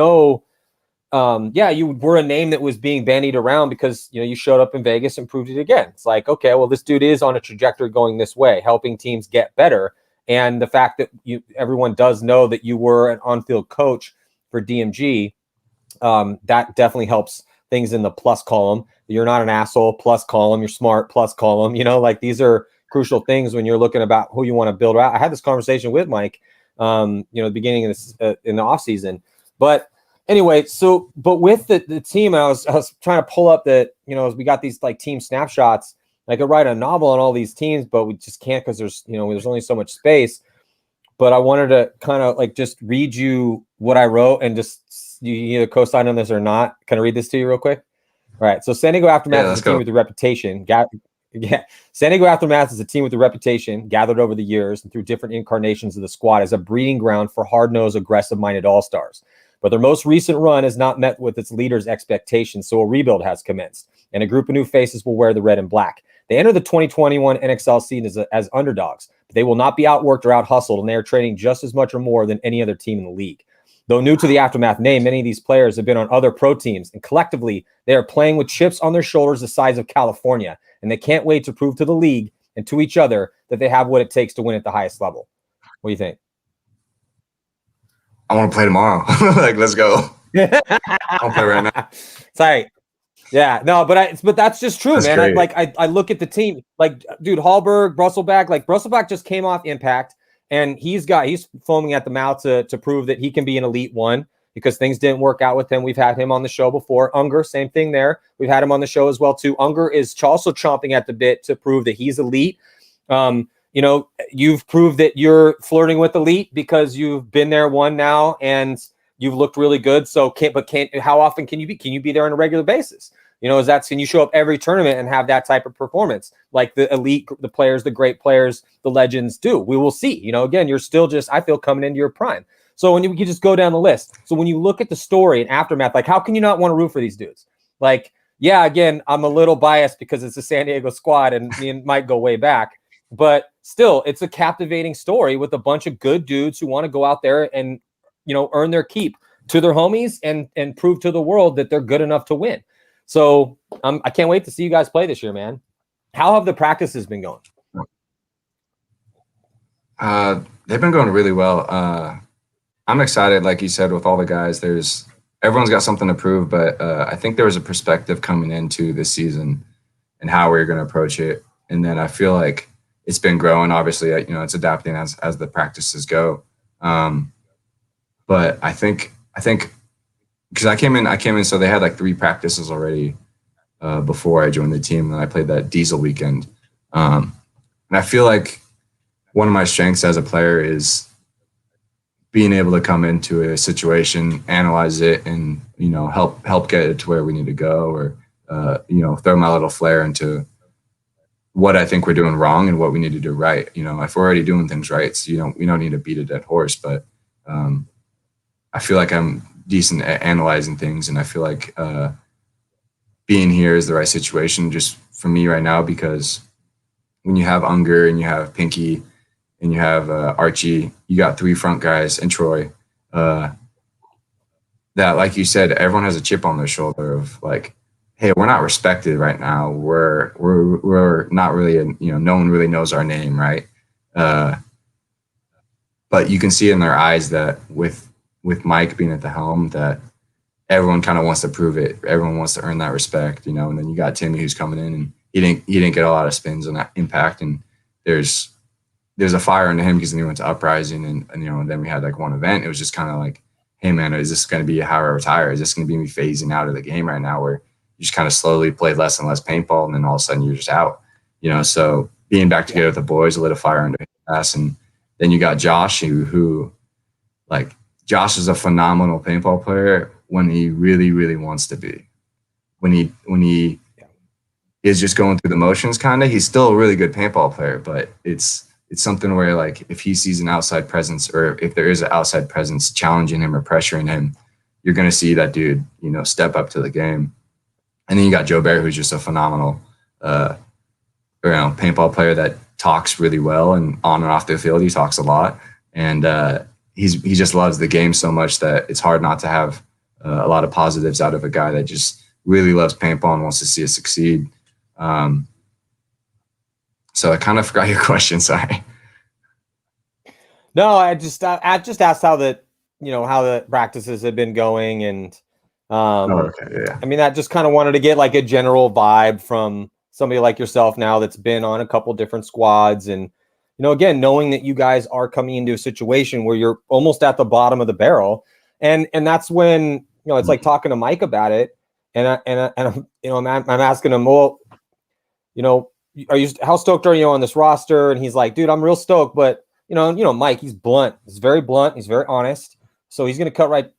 were a name that was being bandied around because, you showed up in Vegas and proved it again. It's like, okay, well, this dude is on a trajectory going this way, helping teams get better. And the fact that everyone does know that you were an on-field coach for DMG, that definitely helps things in the plus column. You're not an asshole, plus column. You're smart, plus column. Like, these are crucial things when you're looking about who you want to build out. I had this conversation with Mike, the beginning of this in the off season, but anyway, but with the team, I was trying to pull up that, as we got these like team snapshots. I could write a novel on all these teams, but we just can't, because there's only so much space. But I wanted to kind of like just read you what I wrote, and just you either co-sign on this or not. Can I read this to you real quick? All right. So San Diego Aftermath is a team with a reputation. San Diego Aftermath is a team with a reputation gathered over the years and through different incarnations of the squad as a breeding ground for hard-nosed, aggressive-minded all-stars. But their most recent run has not met with its leaders' expectations, so a rebuild has commenced, and a group of new faces will wear the red and black. They enter the 2021 NXL season as underdogs, but they will not be outworked or out-hustled, and they are training just as much or more than any other team in the league. Though new to the Aftermath name, many of these players have been on other pro teams, and collectively, they are playing with chips on their shoulders the size of California, and they can't wait to prove to the league and to each other that they have what it takes to win at the highest level. What do you think? I want to play tomorrow. Like, let's go. I'll play right now. Sorry. Yeah, no, but that's just true, that's man. I look at the team, like, dude, Hallberg, Brusselback just came off Impact, and he's foaming at the mouth to prove that he can be an elite one. because things didn't work out with him. We've had him on the show before. Unger, same thing there. We've had him on the show as well too. Unger is also chomping at the bit to prove that he's elite. You know, you've proved that you're flirting with elite because you've been there one now and you've looked really good. So how often can you be? Can you be there on a regular basis? You know, can you show up every tournament and have that type of performance like the elite, the players, the great players, the legends do? We will see. You know, again, you're still just, I feel, coming into your prime. So when you just go down the list. So when you look at the story and aftermath, like, how can you not want to root for these dudes? Like, yeah, again, I'm a little biased because it's a San Diego squad and me and Mike go way back, but still, it's a captivating story with a bunch of good dudes who want to go out there and, you know, earn their keep to their homies and prove to the world that they're good enough to win. So I can't wait to see you guys play this year, man. How have the practices been going? They've been going really well. I'm excited, like you said, with all the guys. Everyone's got something to prove, but I think there was a perspective coming into this season and how we were going to approach it. And then I feel like it's been growing. Obviously, you know, it's adapting as the practices go. But I think because I came in, so they had like 3 practices already before I joined the team, and I played that diesel weekend. And I feel like one of my strengths as a player is being able to come into a situation, analyze it, and, you know, help get it to where we need to go, or you know, throw my little flair into what I think we're doing wrong and what we need to do right. You know, if we're already doing things right, so we don't need to beat a dead horse. But I feel like I'm decent at analyzing things, and I feel like being here is the right situation just for me right now, because when you have Unger and you have Pinky and you have Archie, you got 3 front guys, and Troy, that, like you said, everyone has a chip on their shoulder of like, hey, we're not respected right now. We're not really, you know, no one really knows our name, right? But you can see in their eyes that with Mike being at the helm, that everyone kind of wants to prove it. Everyone wants to earn that respect, you know. And then you got Timmy, who's coming in, and he didn't get a lot of spins on that impact. And there's a fire into him because then he went to Uprising, and you know, and then we had like one event. It was just kind of like, hey man, is this going to be how I retire? Is this going to be me phasing out of the game right now, where you just kind of slowly played less and less paintball, and then all of a sudden you're just out, you know? So being back together with the boys lit a fire under his ass. And then you got Josh, who like, Josh is a phenomenal paintball player when he really, really wants to be. When he is just going through the motions, kind of, he's still a really good paintball player, but it's something where, like, if he sees an outside presence, or if there is an outside presence challenging him or pressuring him, you're going to see that dude, you know, step up to the game. And then you got Joe Bear, who's just a phenomenal, paintball player that talks really well, and on and off the field, he talks a lot. And he just loves the game so much that it's hard not to have a lot of positives out of a guy that just really loves paintball and wants to see it succeed. So I kind of forgot your question. Sorry. No, I just asked how the practices have been going, and Okay, yeah. I mean, I just kind of wanted to get like a general vibe from somebody like yourself now that's been on a couple different squads, and, you know, again, knowing that you guys are coming into a situation where you're almost at the bottom of the barrel, and that's when, you know, it's like talking to Mike about it, and I'm, you know, I'm asking him, well, you know, how stoked are you on this roster? And he's like, dude, I'm real stoked, but you know, Mike, he's blunt. He's very blunt. He's very honest. So he's going to cut right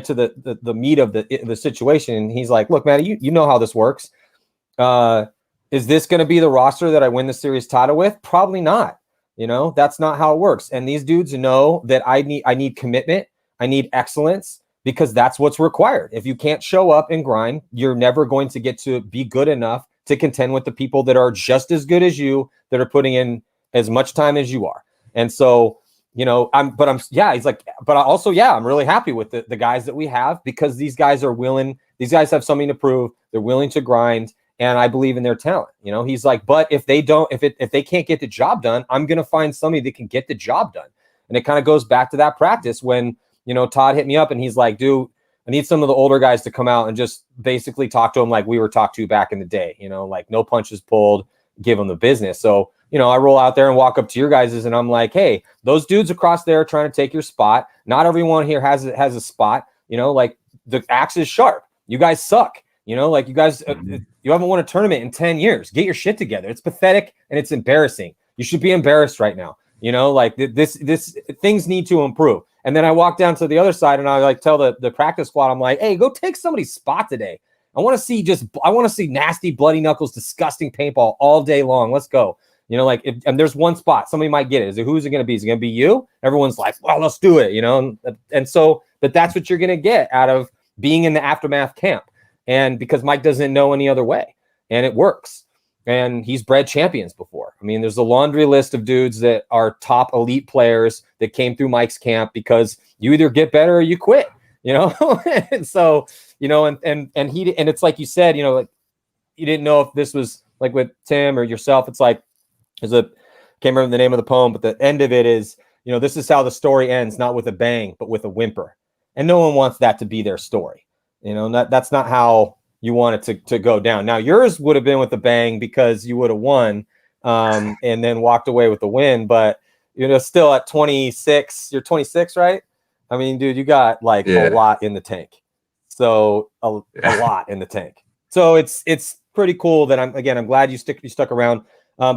to the meat of the situation. And he's like, look, man, you know how this works. Is this going to be the roster that I win the series title with? Probably not. You know, that's not how it works. And these dudes know that I need commitment. I need excellence, because that's what's required. If you can't show up and grind, you're never going to get to be good enough to contend with the people that are just as good as you, that are putting in as much time as you are. And so, you know, I'm really happy with the guys that we have, because these guys are willing. These guys have something to prove. They're willing to grind, and I believe in their talent. You know, he's like, but if they can't get the job done, I'm going to find somebody that can get the job done. And it kind of goes back to that practice when, you know, Todd hit me up and he's like, dude, I need some of the older guys to come out and just basically talk to him like we were talked to back in the day, you know, like no punches pulled, give them the business. So, I roll out there and walk up to your guys's and I'm like, hey, those dudes across there are trying to take your spot. Not everyone here has a spot, like the axe is sharp. You guys suck. Like you guys, you haven't won a tournament in 10 years. Get your shit together. It's pathetic and it's embarrassing. You should be embarrassed right now. Like this things need to improve. And then I walk down to the other side and I like tell the practice squad, I'm like, hey, go take somebody's spot today. I want to see nasty, bloody knuckles, disgusting paintball all day long. Let's go. And there's one spot, somebody might get it. Who's it going to be? Is it going to be you? Everyone's like, well, let's do it. And so, but that's what you're going to get out of being in the Aftermath camp. And because Mike doesn't know any other way, and it works. And he's bred champions before. I mean, there's a laundry list of dudes that are top elite players that came through Mike's camp because you either get better or you quit, and so, and it's like you said, like you didn't know if this was like with Tim or yourself. It's like, can't remember the name of the poem, but the end of it is, this is how the story ends, not with a bang, but with a whimper. And no one wants that to be their story. That's not how you want it to go down. Now, yours would have been with a bang because you would have won and then walked away with the win. But, still at 26, you're 26, right? I mean, dude, you got like a lot in the tank. So a lot in the tank. So it's pretty cool that I'm glad you stuck around.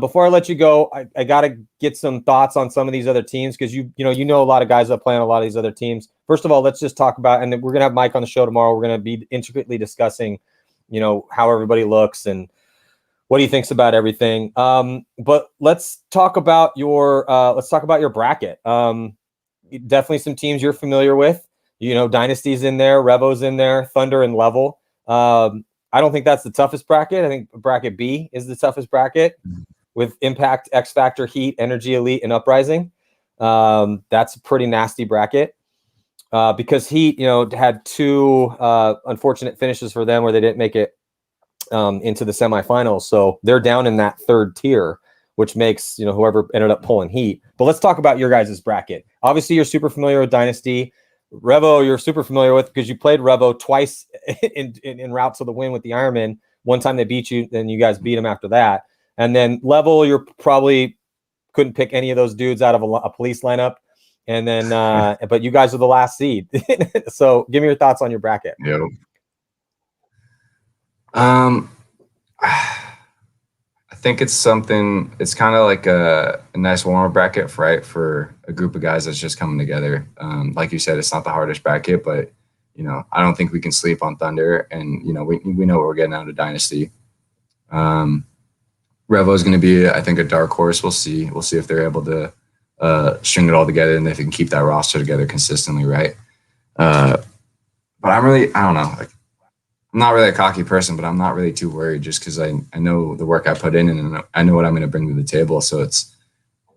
Before I let you go, I got to get some thoughts on some of these other teams because you know a lot of guys that play on a lot of these other teams. First of all, let's just talk about, and we're gonna have Mike on the show tomorrow. We're gonna be intricately discussing, how everybody looks and what he thinks about everything. But let's talk about your bracket. Definitely some teams you're familiar with. Dynasty's in there, Revo's in there, Thunder and Level. I don't think that's the toughest bracket. I think bracket B is the toughest bracket with Impact, X Factor, Heat, Energy Elite, and Uprising. That's a pretty nasty bracket because Heat, had two unfortunate finishes for them where they didn't make it into the semifinals. So they're down in that third tier, which makes, whoever ended up pulling Heat. But let's talk about your guys' bracket. Obviously, you're super familiar with Dynasty. Revo, you're super familiar with because you played Revo twice in route to the win with the Ironmen. One time they beat you, then you guys beat them after that. And then Level, you're probably couldn't pick any of those dudes out of a police lineup. And then, but you guys are the last seed. So give me your thoughts on your bracket. Yep. I think it's kind of like a nice warm-up bracket, for a group of guys that's just coming together. Like you said, it's not the hardest bracket, but, I don't think we can sleep on Thunder. And, we know we're getting out of Dynasty. Revo is going to be, I think, a dark horse. We'll see. We'll see if they're able to string it all together and if they can keep that roster together consistently, right? But I don't know. I'm not really a cocky person, but I'm not really too worried just because I know the work I put in and I know what I'm going to bring to the table. So it's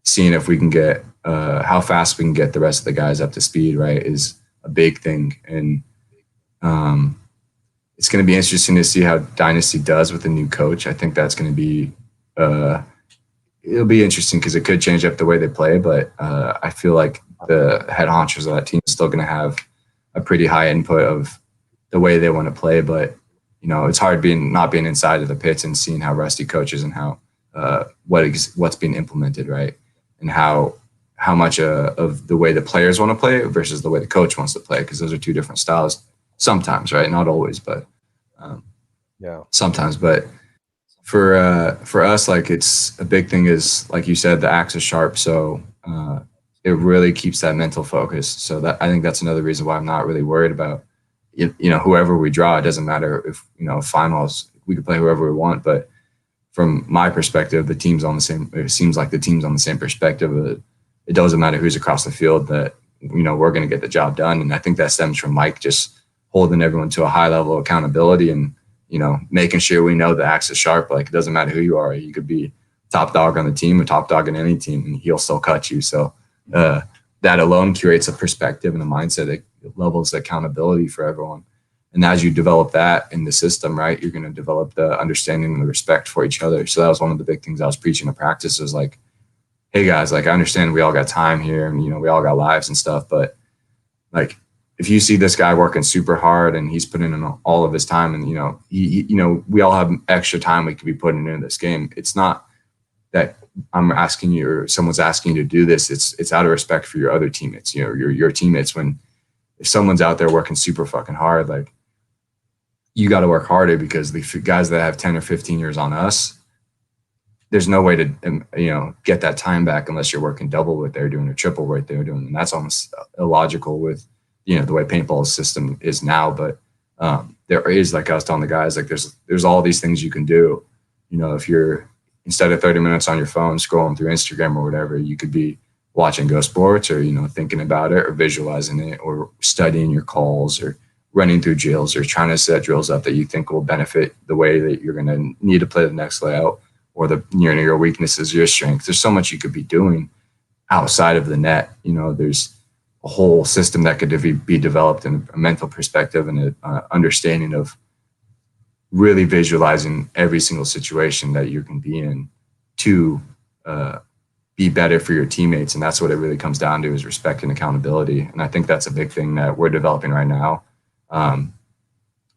seeing if we can get how fast we can get the rest of the guys up to speed, right, is a big thing. And it's going to be interesting to see how Dynasty does with the new coach. I think that's going to be it'll be interesting because it could change up the way they play. But I feel like the head honchos of that team is still going to have a pretty high input of the way they want to play, but it's hard not being inside of the pits and seeing how Rusty coaches and how what's being implemented, right, and how much of the way the players want to play versus the way the coach wants to play, because those are two different styles sometimes, right? Not always, but sometimes. But for us, like, it's a big thing is, like you said, the axe is sharp, so it really keeps that mental focus. So that I think that's another reason why I'm not really worried about. Whoever we draw, it doesn't matter if, finals, we could play whoever we want. But from my perspective, it seems like the team's on the same perspective. It doesn't matter who's across the field, that, we're going to get the job done. And I think that stems from Mike just holding everyone to a high level of accountability and, making sure we know the axe is sharp. Like, it doesn't matter who you are. You could be top dog on the team or top dog in any team, and he'll still cut you. So that alone creates a perspective and a mindset that levels accountability for everyone. And as you develop that in the system, right, you're going to develop the understanding and the respect for each other. So that was one of the big things I was preaching to practice, was like, hey guys, like, I understand we all got time here and, we all got lives and stuff, but like, if you see this guy working super hard and he's putting in all of his time and, we all have extra time we could be putting into this game. It's not that I'm asking you, or someone's asking you to do this, it's out of respect for your other teammates, you know, your teammates. When if someone's out there working super fucking hard, like, you got to work harder, because the guys that have 10 or 15 years on us, there's no way to, you know, get that time back unless you're working double what they're doing or triple what they're doing. And that's almost illogical with, you know, the way paintball system is now. But there is, like I was telling the guys, like there's all these things you can do. You know, if you're, instead of 30 minutes on your phone scrolling through Instagram or whatever, you could be watching Go Sports, or, you know, thinking about it, or visualizing it, or studying your calls, or running through drills, or trying to set drills up that you think will benefit the way that you're going to need to play the next layout, or your weaknesses, your strengths. There's so much you could be doing outside of the net. You know, there's a whole system that could be developed in a mental perspective, and an understanding of really visualizing every single situation that you can be in to be better for your teammates. And that's what it really comes down to, is respect and accountability. And I think that's a big thing that we're developing right now. And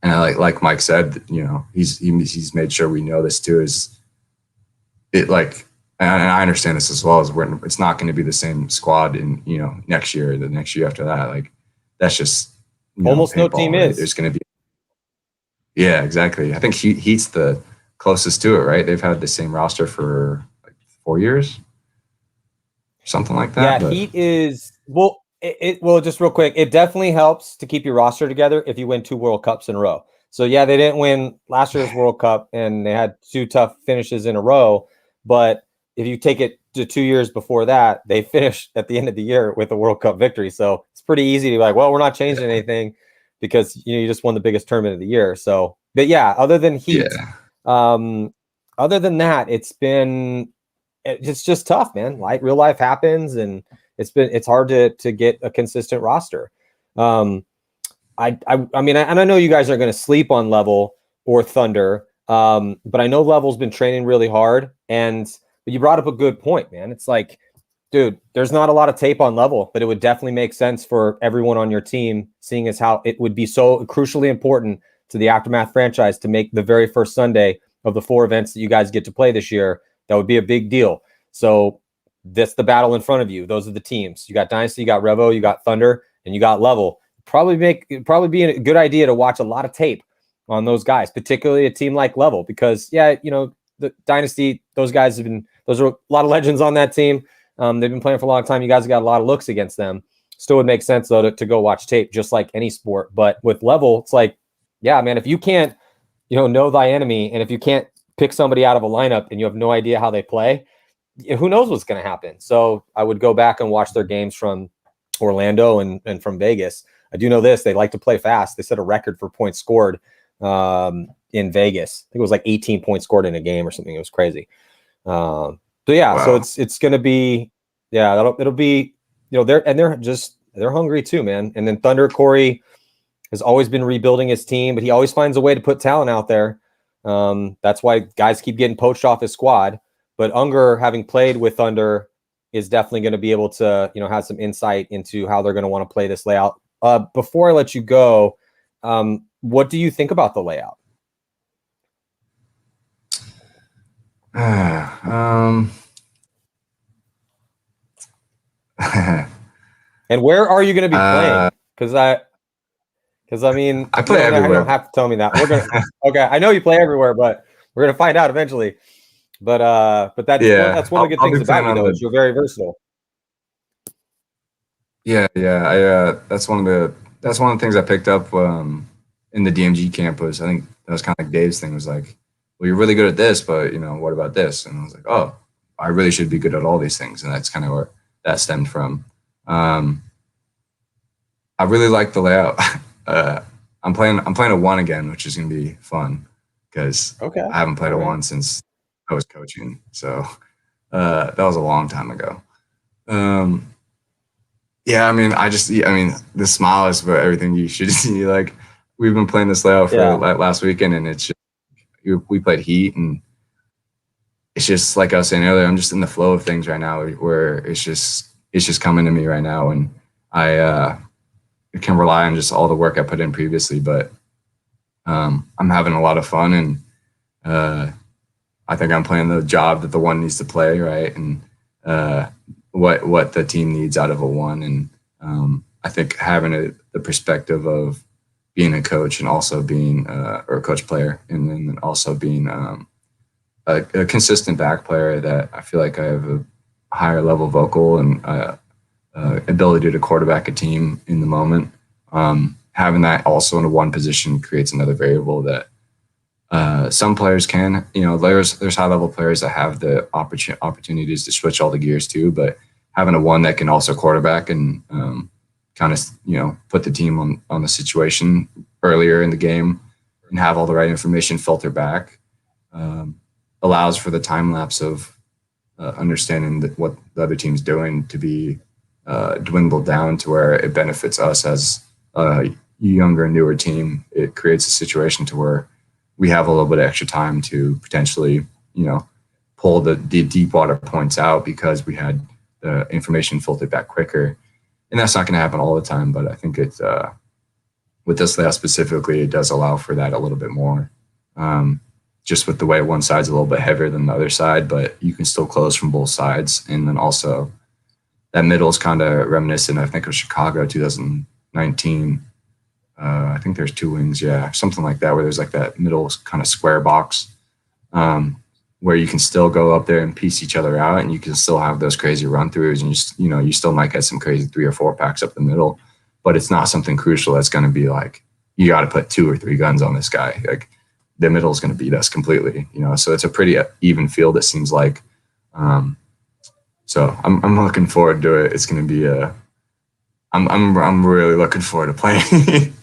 like Mike said, you know, he's made sure we know this too, is it, like, and I understand this as well, as it's not going to be the same squad in, you know, next year, the next year after that. Like, that's just, almost no paintball, team right? is. There's going to be, yeah, exactly. I think Heat's the closest to it, right? They've had the same roster for like 4 years, something like that. Yeah, but Heat is, well, well, just real quick, it definitely helps to keep your roster together if you win 2 World Cups in a row. So yeah, they didn't win last year's World Cup, and they had 2 tough finishes in a row. But if you take it to 2 years before that, they finished at the end of the year with a World Cup victory. So it's pretty easy to be like, well, we're not changing anything, because, you know, you just won the biggest tournament of the year. So, but yeah, other than Heat, other than that, it's just tough, man. Like, real life happens, and it's hard to get a consistent roster. I mean, and I know you guys are going to sleep on Level or Thunder, but I know Level's been training really hard. But you brought up a good point, man. It's like, dude, there's not a lot of tape on Level, but it would definitely make sense for everyone on your team, seeing as how it would be so crucially important to the Aftermath franchise to make the very first Sunday of the 4 events that you guys get to play this year. That would be a big deal. So that's the battle in front of you. Those are the teams. You got Dynasty, you got Revo, you got Thunder, and you got Level. Probably be a good idea to watch a lot of tape on those guys, particularly a team like Level, because yeah, you know, the Dynasty, those are a lot of legends on that team. They've been playing for a long time. You guys have got a lot of looks against them. Still would make sense though to go watch tape, just like any sport. But with Level, it's like, yeah, man, if you can't, you know thy enemy, and if you can't pick somebody out of a lineup and you have no idea how they play, who knows what's going to happen. So I would go back and watch their games from Orlando and from Vegas. I do know this, they like to play fast. They set a record for points scored in Vegas. I think it was like 18 points scored in a game or something. It was crazy. So yeah, wow. So it's going to be, yeah, it'll be, you know, they're hungry too, man. And then Thunder, Corey has always been rebuilding his team, but he always finds a way to put talent out there. That's why guys keep getting poached off his squad. But Unger, having played with Thunder, is definitely going to be able to, you know, have some insight into how they're going to want to play this layout. Before I let you go, what do you think about the layout? And where are you going to be playing? Because I mean, I play everywhere. You don't have to tell me that. We're gonna okay. I know you play everywhere, but we're gonna find out eventually. But that's one of the good things about you, though. Is you're very versatile. Yeah. That's one of the things I picked up in the DMG camp. Was, I think that was kind of like Dave's thing. Was like, well, you're really good at this, but, you know, what about this? And I was like, oh, I really should be good at all these things. And that's kind of where that stemmed from. I really like the layout. I'm playing a 1 again, which is going to be fun, because I haven't played a 1 since I was coaching. So that was a long time ago. Yeah, I mean, the smile is for everything you should see. Like, we've been playing this layout for last weekend, and it's just, we played Heat, and it's just like I was saying earlier, I'm just in the flow of things right now, where it's just coming to me right now, and I can rely on just all the work I put in previously. But I'm having a lot of fun, and I think I'm playing the job that the one needs to play, right? And what the team needs out of a one. And I think having the perspective of being a coach and also being or a coach player, and then also being a consistent back player, that I feel like I have a higher level vocal and ability to quarterback a team in the moment. Having that also in a one position creates another variable that some players can, there's high level players that have the opportunities to switch all the gears too, but having a one that can also quarterback and kind of, put the team on the situation earlier in the game and have all the right information filter back allows for the time lapse of understanding what the other team's doing to be dwindled down to where it benefits us as a younger, newer team. It creates a situation to where we have a little bit of extra time to potentially, pull the deep water points out because we had the information filtered back quicker. And that's not going to happen all the time, but I think it's with this layout specifically, it does allow for that a little bit more. Just with the way one side's a little bit heavier than the other side, but you can still close from both sides. And then also that middle is kind of reminiscent, I think, of Chicago 2019. I think there's two wings, something like that, where there's like that middle kind of square box where you can still go up there and piece each other out, and you can still have those crazy run throughs, and you still might get some crazy 3 or 4 packs up the middle, but it's not something crucial that's going to be like, you got to put 2 or 3 guns on this guy. Like the middle is going to beat us completely, so it's a pretty even field, it seems like. So I'm looking forward to it. It's going to be I'm really looking forward to playing.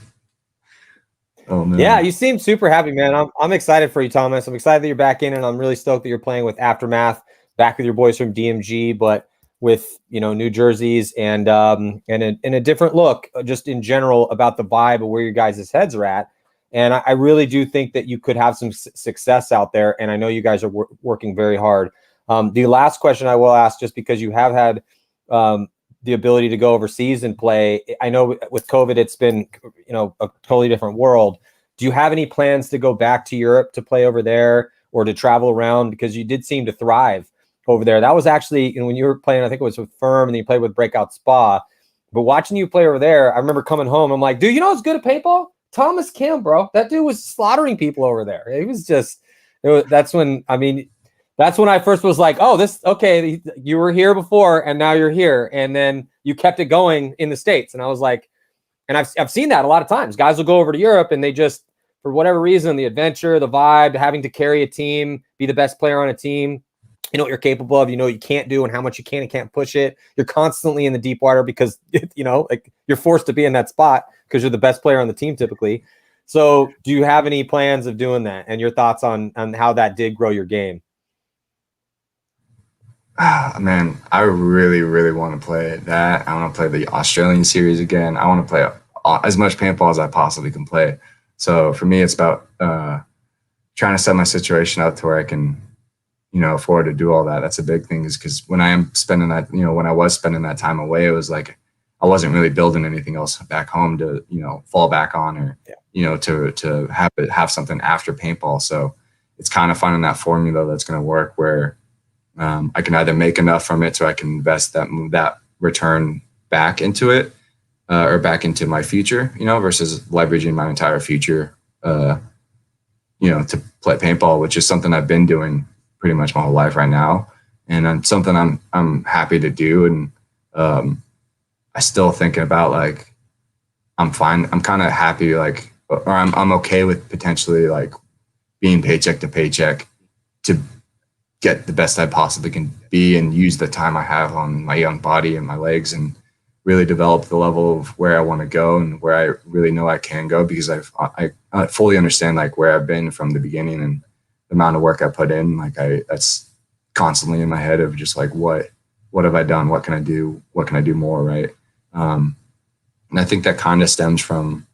Oh, man. Yeah, you seem super happy, man. I'm excited for you, Thomas. I'm excited that you're back in, and I'm really stoked that you're playing with Aftermath, back with your boys from DMG, but with new jerseys and a different look, just in general about the vibe of where your guys' heads are at. And I really do think that you could have some success out there, and I know you guys are working very hard. The last question I will ask, just because you have had the ability to go overseas and play. I know with COVID, it's been, a totally different world. Do you have any plans to go back to Europe to play over there or to travel around? Because you did seem to thrive over there. That was actually, when you were playing, I think it was with Firm, and then you played with Breakout Spa. But watching you play over there, I remember coming home. I'm like, dude, who's good at paintball? Thomas Kim, bro. That dude was slaughtering people over there. That's when I first was like, oh, okay, you were here before and now you're here. And then you kept it going in the States. And I was like, and I've seen that a lot of times. Guys will go over to Europe and they just, for whatever reason, the adventure, the vibe, having to carry a team, be the best player on a team, what you're capable of, you can't do and how much you can and can't push it. You're constantly in the deep water because, like you're forced to be in that spot because you're the best player on the team typically. So do you have any plans of doing that, and your thoughts on how that did grow your game? Man, I really, really want to play that. I want to play the Australian series again. I want to play as much paintball as I possibly can play. So for me, it's about trying to set my situation up to where I can, afford to do all that. That's a big thing, is because when I am spending that, when I was spending that time away, it was like I wasn't really building anything else back home to, fall back on, or, to have something after paintball. So it's kind of finding that formula that's going to work where I can either make enough from it so I can invest that return back into it or back into my future, versus leveraging my entire future, to play paintball, which is something I've been doing pretty much my whole life right now. And something I'm happy to do. And I still thinking about, like, I'm fine. I'm kind of happy, like, or I'm okay with potentially like being paycheck to paycheck to get the best I possibly can be and use the time I have on my young body and my legs and really develop the level of where I want to go and where I really know I can go, because I fully understand like where I've been from the beginning and the amount of work I put in. Like that's constantly in my head of just like, what have I done? What can I do? What can I do more? Right. And I think that kind of stems from,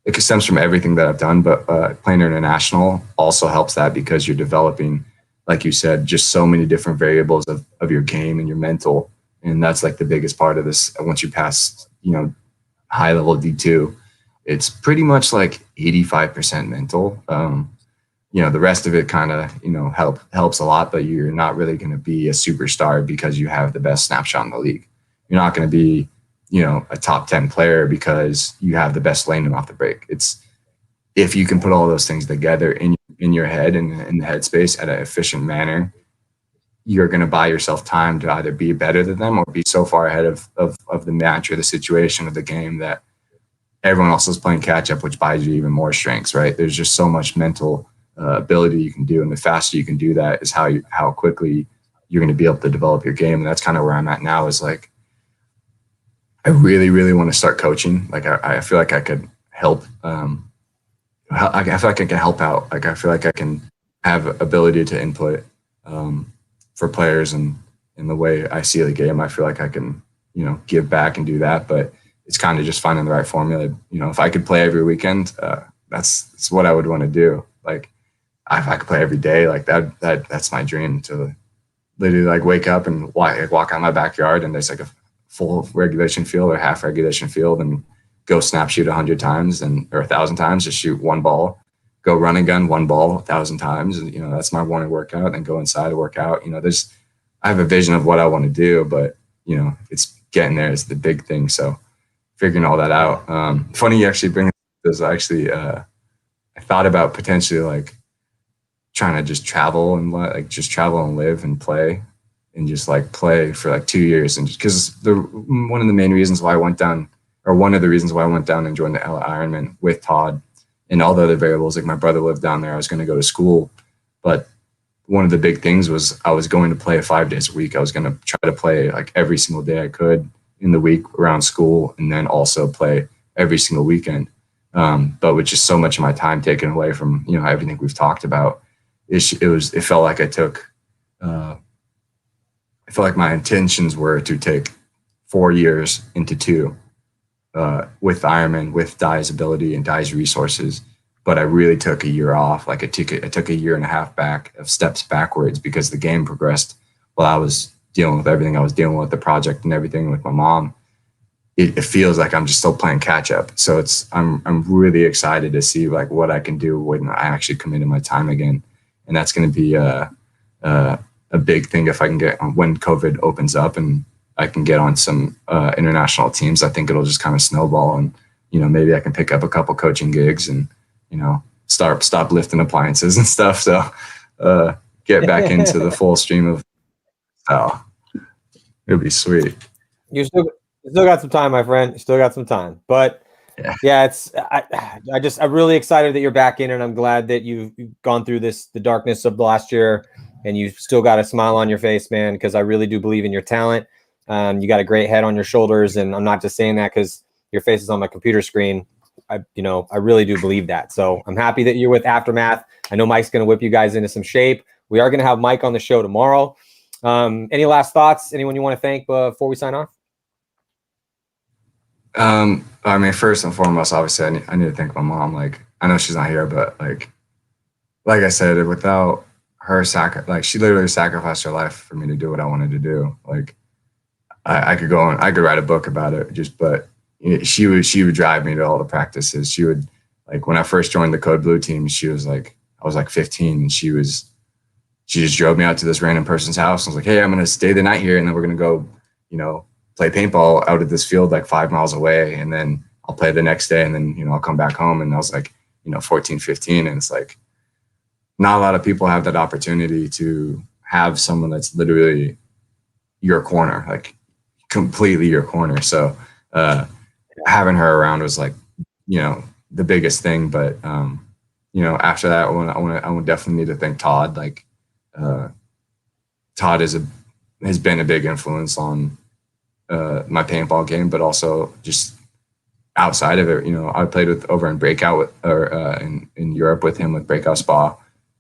it stems from everything that I've done, but playing international also helps that, because you're developing, like you said, just so many different variables of your game and your mental. And that's like the biggest part of this. Once you pass, high level D2, it's pretty much like 85% mental. the rest of it kind of, helps a lot, but you're not really going to be a superstar because you have the best snapshot in the league. You're not going to be, a top 10 player because you have the best landing off the break. It's if you can put all those things together in your head and in the headspace at an efficient manner, you're going to buy yourself time to either be better than them or be so far ahead of the match or the situation of the game that everyone else is playing catch up, which buys you even more strengths, right? There's just so much mental ability you can do. And the faster you can do that is how quickly you're going to be able to develop your game. And that's kind of where I'm at now is like, I really, really want to start coaching. Like I feel like I could help. I feel like I can help out. Like I feel like I can have ability to input for players and in the way I see the game. I feel like I can, give back and do that. But it's kind of just finding the right formula. If I could play every weekend, that's what I would want to do. Like if I could play every day, like that's my dream, to literally like wake up and walk out my backyard and there's like a full regulation field or half regulation field and go snap shoot 100 times or 1,000 times, just shoot one ball, go run and gun one ball 1,000 times. And, that's my morning workout, and go inside and work out. I have a vision of what I want to do, but, it's getting there is the big thing. So figuring all that out. Funny you actually bring this. Actually, I thought about potentially like trying to just travel and live and play and just like play for like 2 years. And just because one of the reasons why I went down and joined the Ironman with Todd and all the other variables, like my brother lived down there, I was going to go to school. But one of the big things was I was going to play 5 days a week. I was going to try to play like every single day I could in the week around school, and then also play every single weekend. But with just so much of my time taken away from, everything we've talked about, it felt like I felt like my intentions were to take 4 years into 2 with Ironman, with Dai's ability and Dai's resources. But I really took a year off. Like I took a year and a half of steps backwards because the game progressed while I was dealing with everything I was dealing with, the project and everything with my mom. It feels like I'm just still playing catch up. So I'm really excited to see like what I can do when I actually commit in my time again. And that's going to be a big thing if I can get on when COVID opens up and I can get on some international teams. I think it'll just kind of snowball, and maybe I can pick up a couple coaching gigs and stop lifting appliances and stuff. So get back into the full stream of it'll be sweet. You still got some time, my friend. You still got some time, but yeah, I'm really excited that you're back in, and I'm glad that you've gone through the darkness of the last year, and you've still got a smile on your face, man, because I really do believe in your talent. You got a great head on your shoulders, and I'm not just saying that because your face is on my computer screen. I really do believe that. So I'm happy that you're with Aftermath. I know Mike's going to whip you guys into some shape. We are going to have Mike on the show tomorrow. Any last thoughts? Anyone you want to thank before we sign off? First and foremost, obviously, I need to thank my mom. Like, I know she's not here, but like I said, without her she literally sacrificed her life for me to do what I wanted to do. Like, I could write a book about it. But she would drive me to all the practices. She would, like, when I first joined the Code Blue team, I was like 15, and she just drove me out to this random person's house. I was like, hey, I'm gonna stay the night here, and then we're gonna go, play paintball out at this field like 5 miles away, and then I'll play the next day, and then I'll come back home. And I was like 14, 15, and it's like not a lot of people have that opportunity to have someone that's literally your corner, like completely your corner. So having her around was like the biggest thing. But after that, I would definitely need to thank Todd. Like Todd has been a big influence on my paintball game, but also just outside of it. I played over in Breakout in Europe with him with Breakout Spa,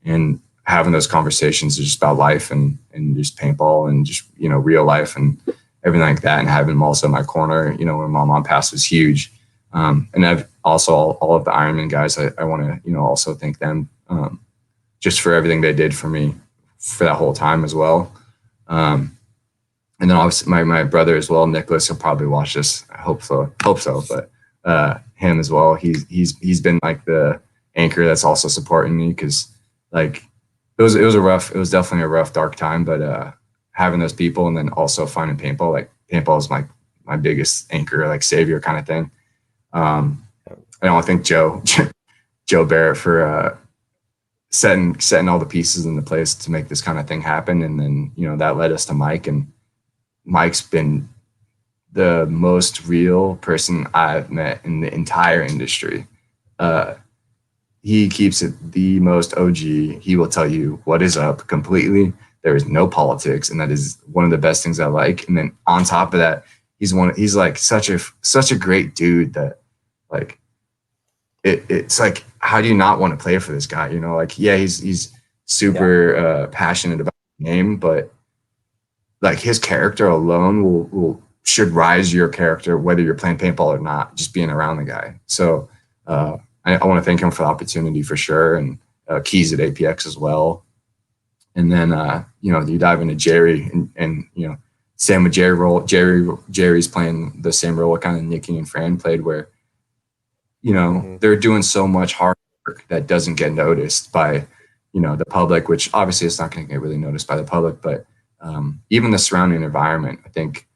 and having those conversations just about life and just paintball and just real life and everything like that, and having him also in my corner when my mom passed was huge. And I've also all of the Ironman guys, I want to also thank them just for everything they did for me for that whole time as well. And then obviously my brother as well, Nicholas, he'll probably watch this. I hope so. But him as well. He's been like the anchor that's also supporting me, because like it was definitely a rough, dark time, but having those people and then also finding paintball, like paintball is my biggest anchor, like savior kind of thing. I don't think Joe Barrett for setting all the pieces into place to make this kind of thing happen. And then, that led us to Mike, and Mike's been the most real person I've met in the entire industry. He keeps it the most OG. He will tell you what is up completely. There is no politics, and that is one of the best things I like. And then on top of that, he's like such a great dude that like it's like, how do you not want to play for this guy? Like, yeah, he's super passionate about the game, but like his character alone should rise your character, whether you're playing paintball or not, just being around the guy. So I want to thank him for the opportunity for sure. And Keys at APX as well. And then, you dive into Jerry and same with Jerry role. Jerry's playing the same role kind of Nikki and Fran played, where, they're doing so much hard work that doesn't get noticed by, the public, which obviously it's not going to get really noticed by the public, but even the surrounding environment. I think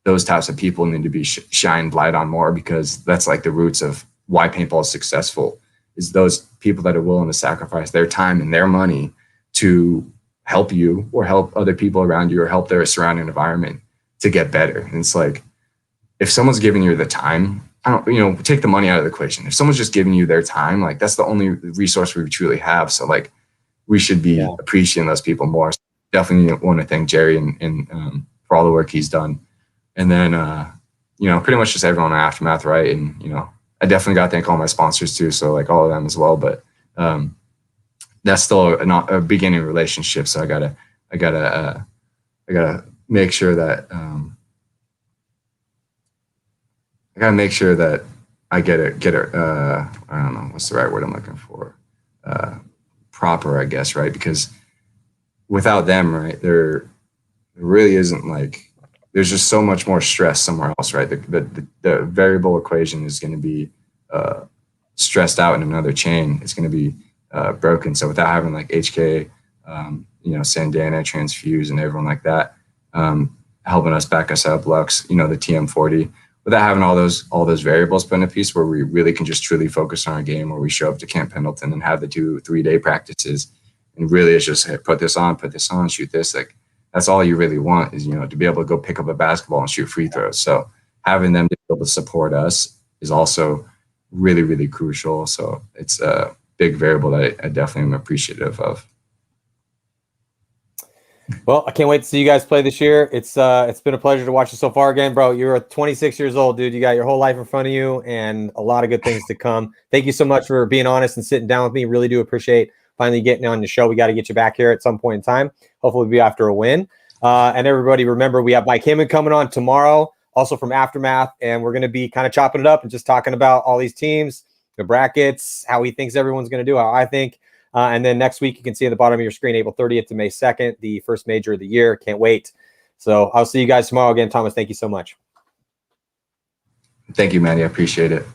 those types of people need to be shined light on more, because that's like the roots of why paintball is successful, is those people that are willing to sacrifice their time and their money to help you or help other people around you or help their surrounding environment to get better. And it's like, if someone's giving you the time, take the money out of the equation. If someone's just giving you their time, like that's the only resource we truly have. So like we should be appreciating those people more. So definitely want to thank Jerry and for all the work he's done. And then, pretty much just everyone in Aftermath. Right. And, I definitely got to thank all my sponsors too. So like all of them as well, but that's still a beginning relationship. So I gotta make sure that, I get it. I don't know what's the right word I'm looking for. Proper, I guess, right? Because without them, right, there really isn't like, there's just so much more stress somewhere else, right? The variable equation is going to be stressed out in another chain. It's going to be broken. So without having like HK, Sandana, Transfuse, and everyone like that helping us back us up, Lux, the TM40. Without having all those variables put in a piece where we really can just truly focus on our game, where we show up to Camp Pendleton and have the 2-3 day practices, and really it's just, hey, put this on, shoot this. Like that's all you really want is, to be able to go pick up a basketball and shoot free throws. So having them to be able to support us is also really, really crucial. So it's a big variable that I definitely am appreciative of. Well, I can't wait to see you guys play this year. It's been a pleasure to watch you so far again, bro. You're 26 years old, dude. You got your whole life in front of you and a lot of good things to come. Thank you so much for being honest and sitting down with me. Really do appreciate finally getting on the show. We got to get you back here at some point in time. Hopefully it'll be after a win. And everybody, remember, we have Mike Heyman coming on tomorrow, also from Aftermath, and we're going to be kind of chopping it up and just talking about all these teams, the brackets, how he thinks everyone's going to do, how I think. And then next week, you can see at the bottom of your screen, April 30th to May 2nd, the first major of the year. Can't wait. So I'll see you guys tomorrow again. Thomas, thank you so much. Thank you, Matty. I appreciate it.